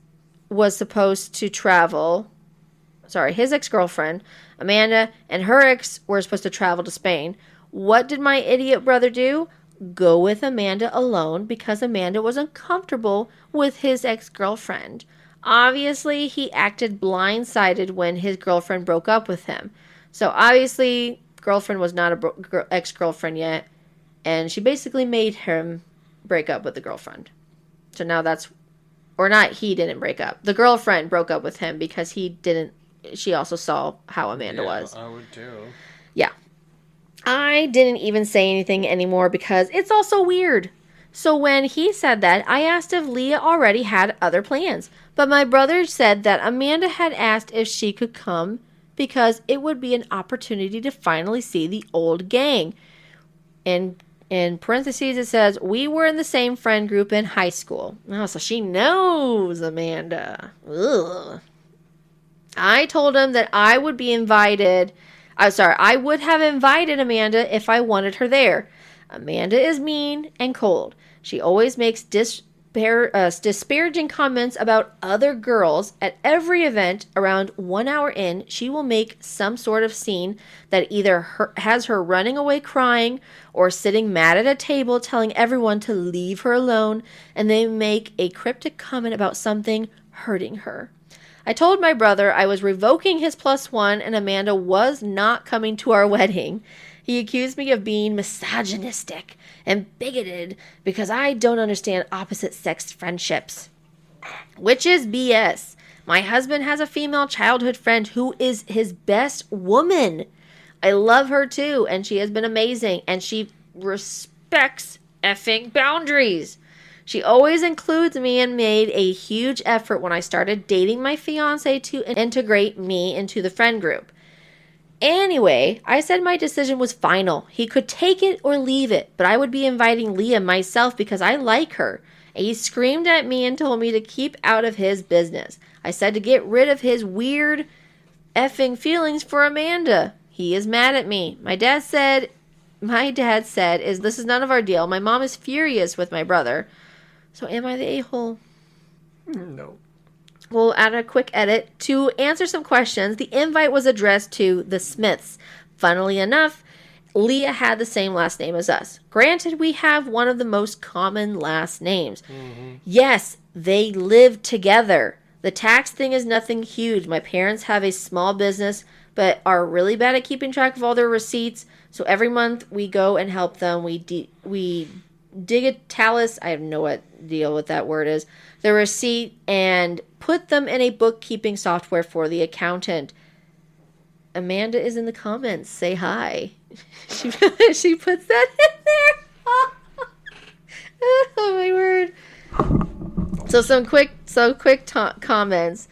was supposed to travel. Sorry, his ex-girlfriend Amanda and her ex were supposed to travel to Spain. What did my idiot brother do? Go with Amanda alone because Amanda was uncomfortable with his ex-girlfriend. Obviously, he acted blindsided when his girlfriend broke up with him. So obviously, girlfriend was not a ex-girlfriend yet, and she basically made him break up with the girlfriend. So now that's, or not, he didn't break up. The girlfriend broke up with him because she also saw how Amanda was. I would too. Yeah. I didn't even say anything anymore because it's also weird. So when he said that, I asked if Leah already had other plans. But my brother said that Amanda had asked if she could come because it would be an opportunity to finally see the old gang. And in parentheses, it says, we were in the same friend group in high school. Oh, so she knows Amanda. Ugh. I told him that I would have invited Amanda if I wanted her there. Amanda is mean and cold. She always makes disparaging comments about other girls. At every event, around 1 hour in, she will make some sort of scene that either has her running away crying or sitting mad at a table telling everyone to leave her alone, and they make a cryptic comment about something hurting her. I told my brother I was revoking his +1 and Amanda was not coming to our wedding. He accused me of being misogynistic and bigoted because I don't understand opposite-sex friendships, which is BS. My husband has a female childhood friend who is his best woman. I love her too, and she has been amazing, and she respects effing boundaries. She always includes me and made a huge effort when I started dating my fiancé to integrate me into the friend group. Anyway, I said my decision was final. He could take it or leave it, but I would be inviting Leah myself because I like her. And he screamed at me and told me to keep out of his business. I said to get rid of his weird effing feelings for Amanda. He is mad at me. My dad said, this is none of our deal. My mom is furious with my brother. So am I the a-hole? No. We'll add a quick edit. To answer some questions, the invite was addressed to the Smiths. Funnily enough, Leah had the same last name as us. Granted, we have one of the most common last names. Mm-hmm. Yes, they live together. The tax thing is nothing huge. My parents have a small business, but are really bad at keeping track of all their receipts. So every month we go and help them. We digitalis, I have no idea what that word is, the receipt and put them in a bookkeeping software for the accountant. Amanda is in the comments. Say hi. She puts that in there. Oh my word. So some quick comments.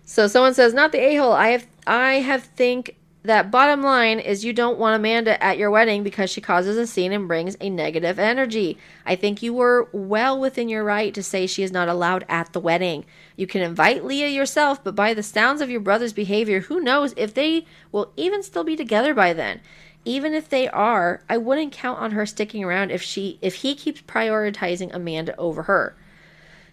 So someone says, not the a-hole. I have think that bottom line is you don't want Amanda at your wedding because she causes a scene and brings a negative energy. I think you were well within your right to say she is not allowed at the wedding. You can invite Leah yourself, but by the sounds of your brother's behavior, who knows if they will even still be together by then. Even if they are, I wouldn't count on her sticking around if he keeps prioritizing Amanda over her.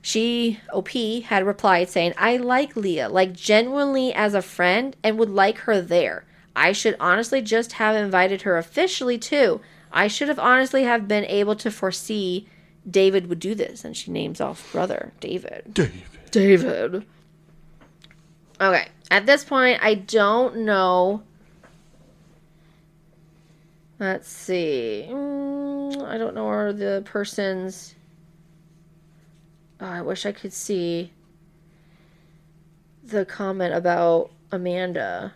She, OP, had replied saying, I like Leah, like genuinely as a friend, and would like her there. I should honestly just have invited her officially too. I should have honestly have been able to foresee David would do this. And she names off brother, David. Okay. At this point, I don't know. Let's see. I don't know where the person's... Oh, I wish I could see the comment about Amanda.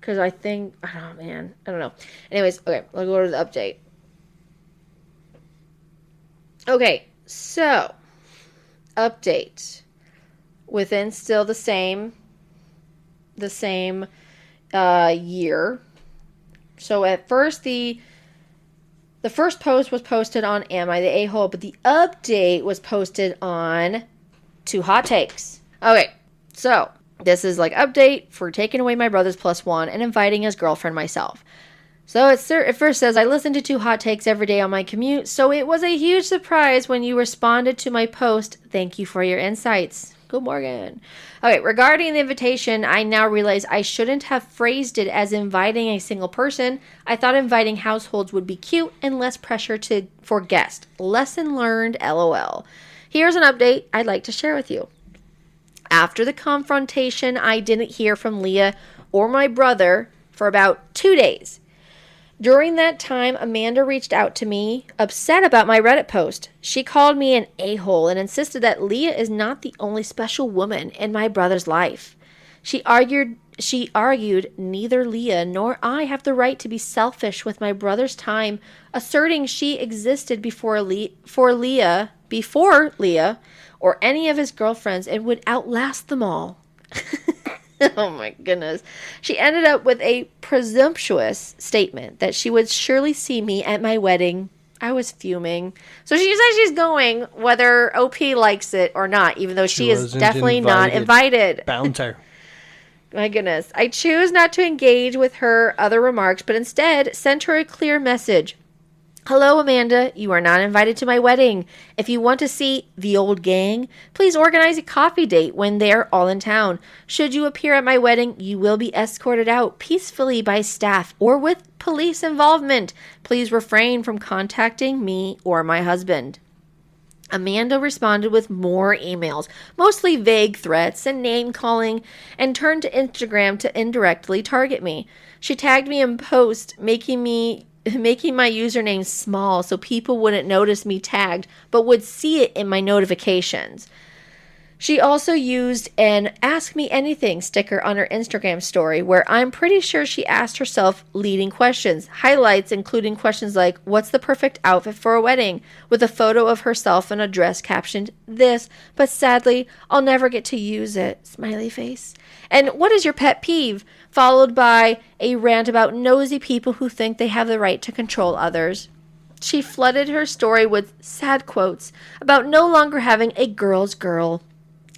Because I think, oh man, I don't know. Anyways, okay, let's go to the update. Okay, so, update. Within still the same year. So at first, the first post was posted on Am I the A-Hole, but the update was posted on Two Hot Takes. Okay, so this is like update for taking away my brother's +1 and inviting his girlfriend myself. So it first says, I listen to Two Hot Takes every day on my commute, so it was a huge surprise when you responded to my post. Thank you for your insights. Good Morgan. Okay, regarding the invitation, I now realize I shouldn't have phrased it as inviting a single person. I thought inviting households would be cute and less pressure for guests. Lesson learned, LOL. Here's an update I'd like to share with you. After the confrontation, I didn't hear from Leah or my brother for about 2 days. During that time, Amanda reached out to me, upset about my Reddit post. She called me an a-hole and insisted that Leah is not the only special woman in my brother's life. She argued neither Leah nor I have the right to be selfish with my brother's time, asserting she existed before Leah or any of his girlfriends and would outlast them all. Oh my goodness. She ended up with a presumptuous statement that she would surely see me at my wedding. I was fuming. So she says she's going whether OP likes it or not, even though she is definitely not invited. Bouncer. My goodness. I choose not to engage with her other remarks, but instead sent her a clear message. Hello, Amanda. You are not invited to my wedding. If you want to see the old gang, please organize a coffee date when they're all in town. Should you appear at my wedding, you will be escorted out peacefully by staff or with police involvement. Please refrain from contacting me or my husband. Amanda responded with more emails, mostly vague threats and name-calling, and turned to Instagram to indirectly target me. She tagged me in posts, making my username small so people wouldn't notice me tagged, but would see it in my notifications. She also used an Ask Me Anything sticker on her Instagram story, where I'm pretty sure she asked herself leading questions, highlights including questions like, what's the perfect outfit for a wedding? With a photo of herself in a dress captioned, this, but sadly, I'll never get to use it, smiley face. And what is your pet peeve? Followed by a rant about nosy people who think they have the right to control others. She flooded her story with sad quotes about no longer having a girl's girl.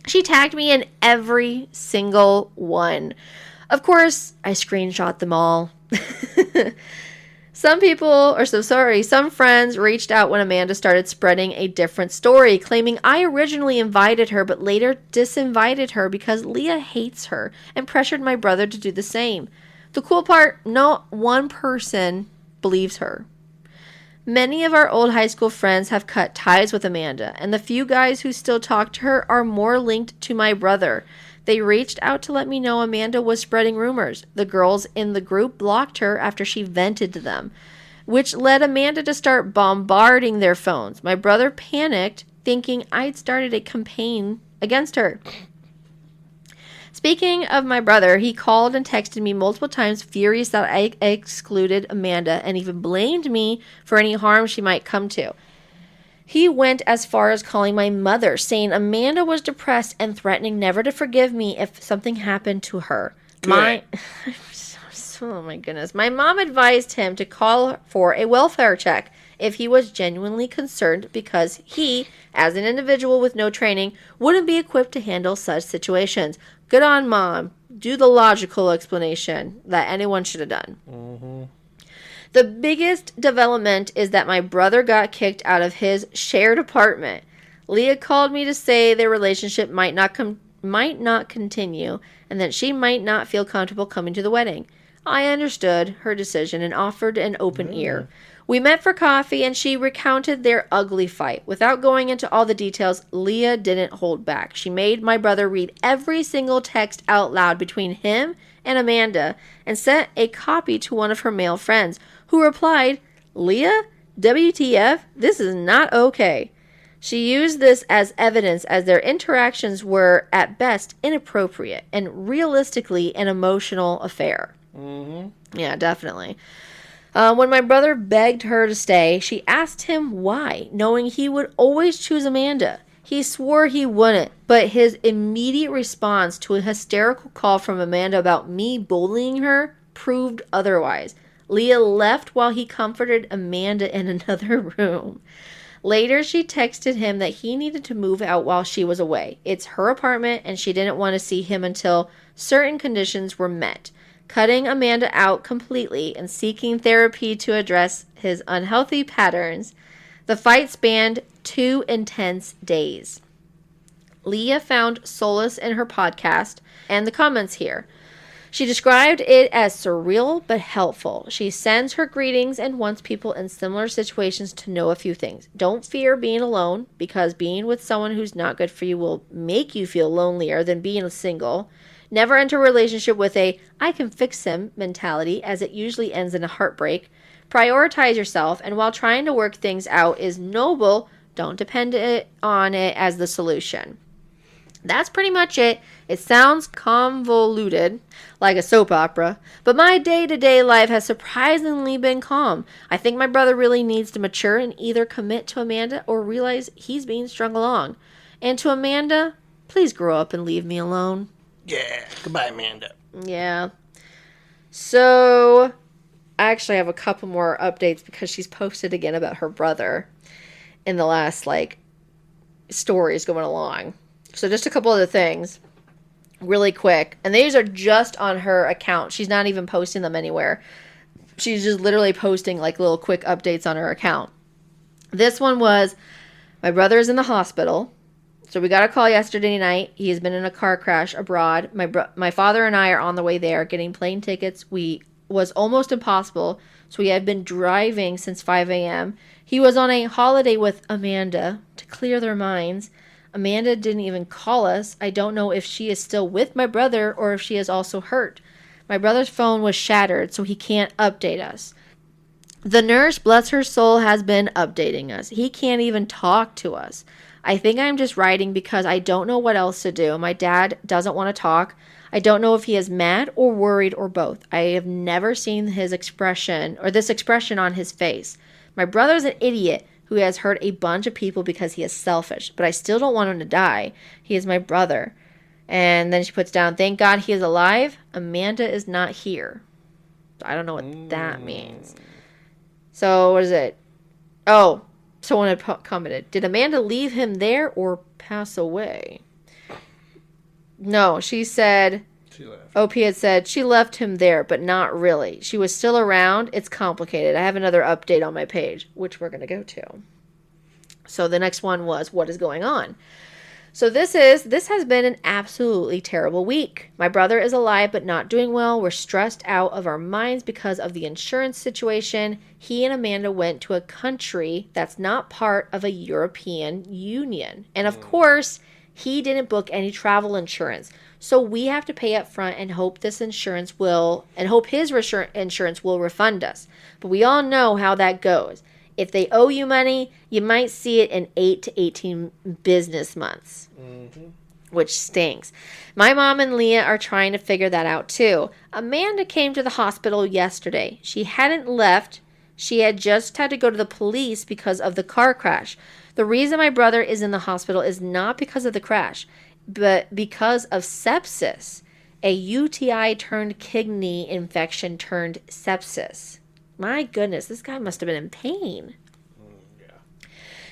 She tagged me in every single one. Of course, I screenshot them all. Some friends reached out when Amanda started spreading a different story, claiming I originally invited her but later disinvited her because Leah hates her and pressured my brother to do the same. The cool part, not one person believes her. Many of our old high school friends have cut ties with Amanda, and the few guys who still talk to her are more linked to my brother. They reached out to let me know Amanda was spreading rumors. The girls in the group blocked her after she vented to them, which led Amanda to start bombarding their phones. My brother panicked, thinking I'd started a campaign against her. Speaking of my brother, he called and texted me multiple times, furious that I excluded Amanda and even blamed me for any harm she might come to. He went as far as calling my mother, saying Amanda was depressed and threatening never to forgive me if something happened to her. Oh my goodness. My mom advised him to call for a welfare check if he was genuinely concerned because he, as an individual with no training, wouldn't be equipped to handle such situations. Good on Mom. Do the logical explanation that anyone should have done. Mm-hmm. The biggest development is that my brother got kicked out of his shared apartment. Leah called me to say their relationship might not continue and that she might not feel comfortable coming to the wedding. I understood her decision and offered an open ear. We met for coffee and she recounted their ugly fight. Without going into all the details, Leah didn't hold back. She made my brother read every single text out loud between him and Amanda and sent a copy to one of her male friends, who replied, Leah, WTF, this is not okay. She used this as evidence as their interactions were, at best, inappropriate and realistically an emotional affair. Mm-hmm. Yeah, definitely. When my brother begged her to stay, she asked him why, knowing he would always choose Amanda. He swore he wouldn't, but his immediate response to a hysterical call from Amanda about me bullying her proved otherwise. Leah left while he comforted Amanda in another room. Later, she texted him that he needed to move out while she was away. It's her apartment, and she didn't want to see him until certain conditions were met. Cutting Amanda out completely and seeking therapy to address his unhealthy patterns. The fight spanned 2 intense days. Leah found solace in her podcast and the comments here. She described it as surreal but helpful. She sends her greetings and wants people in similar situations to know a few things. Don't fear being alone, because being with someone who's not good for you will make you feel lonelier than being single. Never enter a relationship with a "I can fix him" mentality, as it usually ends in a heartbreak. Prioritize yourself, and while trying to work things out is noble, don't depend on it as the solution. That's pretty much it. It sounds convoluted, like a soap opera, but my day-to-day life has surprisingly been calm. I think my brother really needs to mature and either commit to Amanda or realize he's being strung along. And to Amanda, please grow up and leave me alone. Yeah. Goodbye, Amanda. Yeah. So, I actually have a couple more updates because she's posted again about her brother in the last, stories going along. So, just a couple other things really quick. And these are just on her account. She's not even posting them anywhere. She's just literally posting, little quick updates on her account. This one was, my brother is in the hospital. So we got a call yesterday night. He has been in a car crash abroad. My father and I are on the way there getting plane tickets. Was almost impossible, so we have been driving since 5 a.m. He was on a holiday with Amanda to clear their minds. Amanda didn't even call us. I don't know if she is still with my brother or if she is also hurt. My brother's phone was shattered, so he can't update us. The nurse, bless her soul, has been updating us. He can't even talk to us. I think I'm just writing because I don't know what else to do. My dad doesn't want to talk. I don't know if he is mad or worried or both. I have never seen his expression or this expression on his face. My brother's an idiot who has hurt a bunch of people because he is selfish, but I still don't want him to die. He is my brother. And then she puts down, thank God he is alive. Amanda is not here. I don't know what that means. So what is it? Oh, someone had commented, did Amanda leave him there or pass away? No, she said, She left. OP had said, she left him there, but not really. She was still around. It's complicated. I have another update on my page, which we're going to go to. So the next one was, what is going on? So this has been an absolutely terrible week. My brother is alive but not doing well. We're stressed out of our minds because of the insurance situation. He and Amanda went to a country that's not part of a European Union. And of course, he didn't book any travel insurance. So we have to pay up front and hope his insurance will refund us. But we all know how that goes. If they owe you money, you might see it in 8 to 18 business months, which stinks. My mom and Leah are trying to figure that out too. Amanda came to the hospital yesterday. She hadn't left. She had just had to go to the police because of the car crash. The reason my brother is in the hospital is not because of the crash, but because of sepsis. A UTI turned kidney infection turned sepsis. My goodness, this guy must have been in pain. Yeah.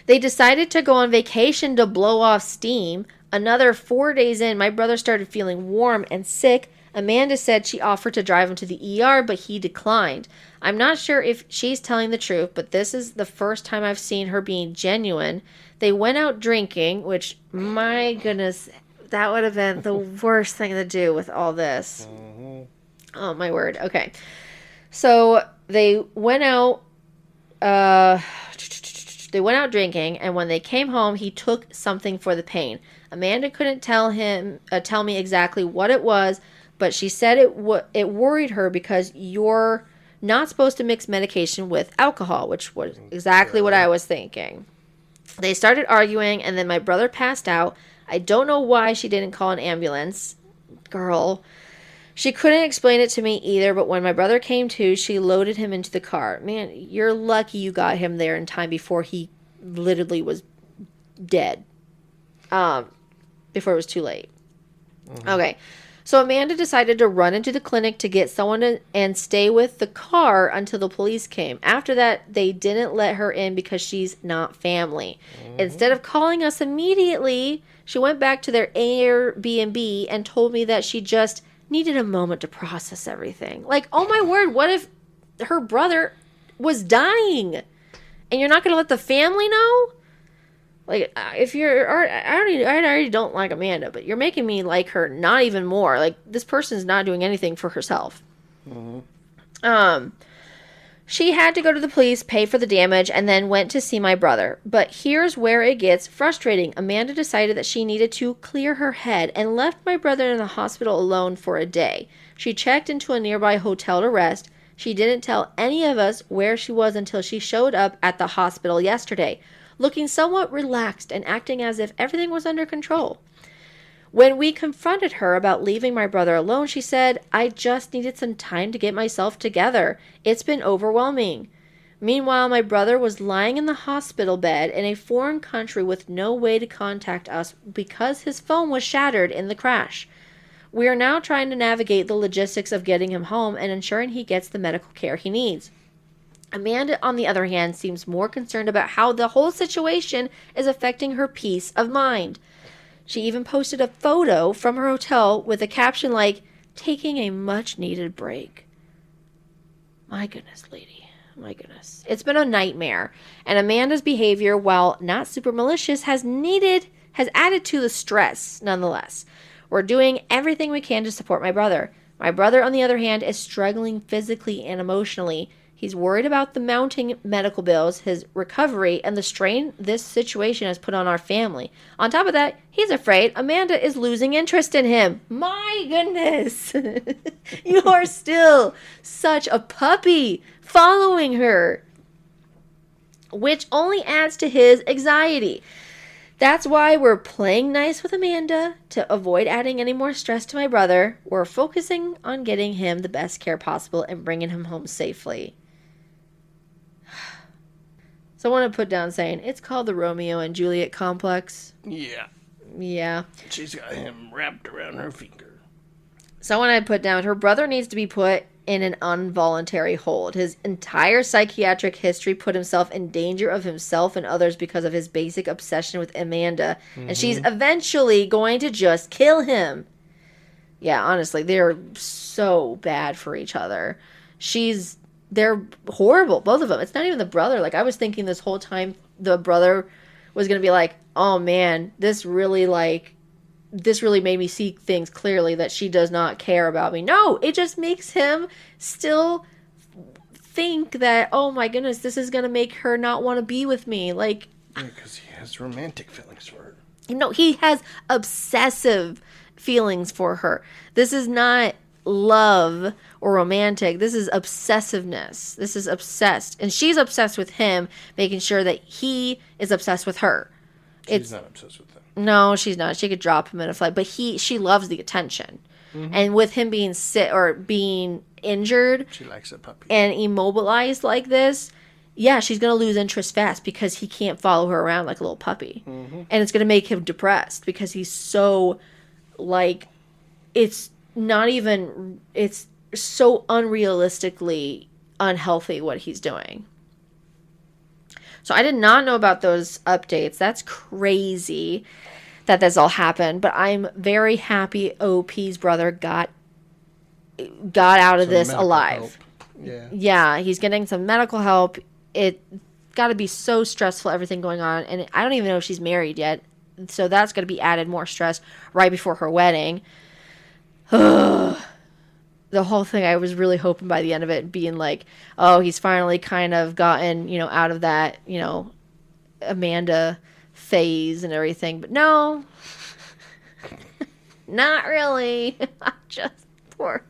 They decided to go on vacation to blow off steam. Another 4 days in, my brother started feeling warm and sick. Amanda said she offered to drive him to the ER, but he declined. I'm not sure if she's telling the truth, but this is the first time I've seen her being genuine. They went out drinking, which, my goodness, that would have been the worst thing to do with all this. Oh, my word. Okay. So they went out drinking, and when they came home, he took something for the pain. Amanda couldn't tell me exactly what it was, but she said it worried her because you're not supposed to mix medication with alcohol, which was exactly what I was thinking. They started arguing, and then my brother passed out. I don't know why she didn't call an ambulance. Girl. She couldn't explain it to me either, but when my brother came to, she loaded him into the car. Man, you're lucky you got him there in time before he literally was dead. Before it was too late. Mm-hmm. Okay. So Amanda decided to run into the clinic to get someone and stay with the car until the police came. After that, they didn't let her in because she's not family. Mm-hmm. Instead of calling us immediately, she went back to their Airbnb and told me that she just needed a moment to process everything. Like, oh my word, what if her brother was dying and you're not going to let the family know? Like, if you're, I already don't like Amanda, but you're making me like her not even more. Like, this person's not doing anything for herself. Mm-hmm. She had to go to the police, pay for the damage, and then went to see my brother. But here's where it gets frustrating. Amanda decided that she needed to clear her head and left my brother in the hospital alone for a day. She checked into a nearby hotel to rest. She didn't tell any of us where she was until she showed up at the hospital yesterday, looking somewhat relaxed and acting as if everything was under control. When we confronted her about leaving my brother alone, she said, "I just needed some time to get myself together. It's been overwhelming." Meanwhile, my brother was lying in the hospital bed in a foreign country with no way to contact us because his phone was shattered in the crash. We are now trying to navigate the logistics of getting him home and ensuring he gets the medical care he needs. Amanda, on the other hand, seems more concerned about how the whole situation is affecting her peace of mind. She even posted a photo from her hotel with a caption like, "Taking a much-needed break." My goodness, lady. My goodness. It's been a nightmare. And Amanda's behavior, while not super malicious, has added to the stress, nonetheless. We're doing everything we can to support my brother. My brother, on the other hand, is struggling physically and emotionally. He's worried about the mounting medical bills, his recovery, and the strain this situation has put on our family. On top of that, he's afraid Amanda is losing interest in him. My goodness. You are still such a puppy following her, which only adds to his anxiety. That's why we're playing nice with Amanda to avoid adding any more stress to my brother. We're focusing on getting him the best care possible and bringing him home safely. Someone had put down saying, it's called the Romeo and Juliet complex. Yeah. Yeah. She's got him wrapped around her finger. Someone had put down, her brother needs to be put in an involuntary hold. His entire psychiatric history put himself in danger of himself and others because of his basic obsession with Amanda. Mm-hmm. And she's eventually going to just kill him. Yeah, honestly, they're so bad for each other. They're horrible, both of them. It's not even the brother. Like, I was thinking this whole time the brother was going to be like, oh man, this really made me see things clearly that she does not care about me. No, it just makes him still think that, oh my goodness, this is going to make her not want to be with me. Like, because he has romantic feelings for her. No, he has obsessive feelings for her. This is not love or romantic. This is obsessiveness. This is obsessed. And she's obsessed with him, making sure that he is obsessed with her. She's not obsessed with him. No, she's not. She could drop him in a flight, but she loves the attention. Mm-hmm. And with him being sick or being injured, she likes a puppy and immobilized like this, yeah, she's going to lose interest fast because he can't follow her around like a little puppy. Mm-hmm. And it's going to make him depressed because he's so, like, it's so unrealistically unhealthy what he's doing. So I did not know about those updates. That's crazy that this all happened, but I'm very happy OP's brother got out of this alive. Yeah, he's getting some medical help. It got to be so stressful, everything going on, and I don't even know if she's married yet, so that's going to be added more stress right before her wedding. The whole thing, I was really hoping by the end of it being like, oh, he's finally kind of gotten, out of that, Amanda phase and everything. But no, not really. Just poor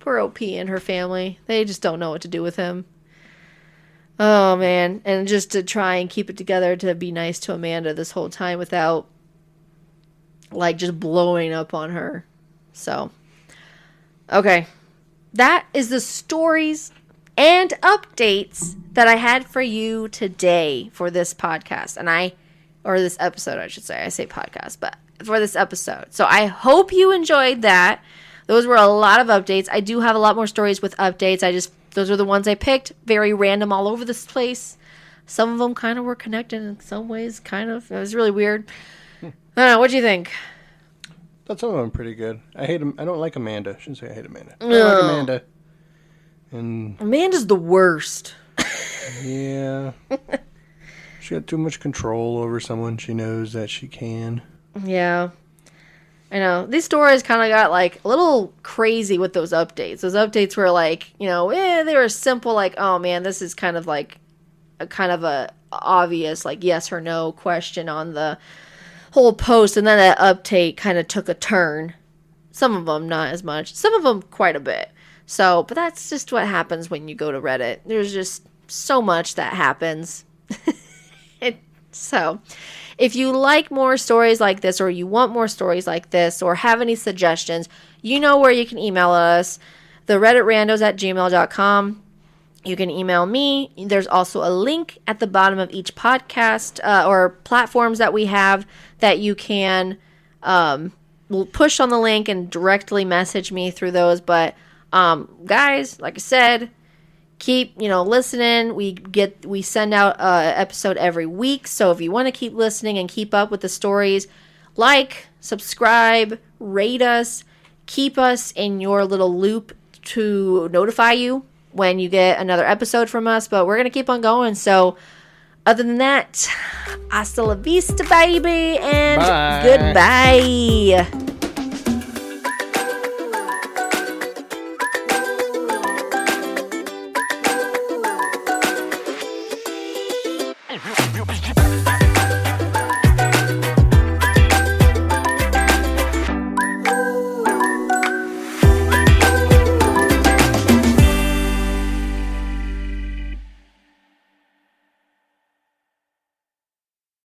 OP and her family. They just don't know what to do with him. Oh, man. And just to try and keep it together to be nice to Amanda this whole time without, just blowing up on her. So, Okay. That is the stories and updates that I had for you today for this podcast. Or this episode, I should say. I say podcast, but for this episode. So I hope you enjoyed that. Those were a lot of updates. I do have a lot more stories with updates. Those are the ones I picked. Very random all over this place. Some of them kind of were connected in some ways, kind of. It was really weird. I don't know. What do you think? Thought some of them pretty good. I don't like Amanda. I shouldn't say I hate Amanda. I don't like Amanda. And Amanda's the worst. Yeah. She got too much control over someone she knows that she can. Yeah. I know. These stories kind of got, like, a little crazy with those updates. Those updates were, like, they were simple, like, oh, man, this is kind of, like, a obvious, like, yes or no question on the whole post. And then that update kind of took a turn. Some of them, not as much. Some of them, quite a bit. So, but that's just what happens when you go to Reddit. There's just so much that happens. So, if you like more stories like this, or you want more stories like this, or have any suggestions, you know where you can email us, the redditrandos@gmail.com. You can email me. There's also a link at the bottom of each podcast or platforms that we have that you can push on the link and directly message me through those. But guys, like I said, keep listening. We send out an episode every week, so if you want to keep listening and keep up with the stories, subscribe, rate us, keep us in your little loop to notify you when you get another episode from us. But we're gonna keep on going. So other than that, hasta la vista, baby, and Bye. goodbye.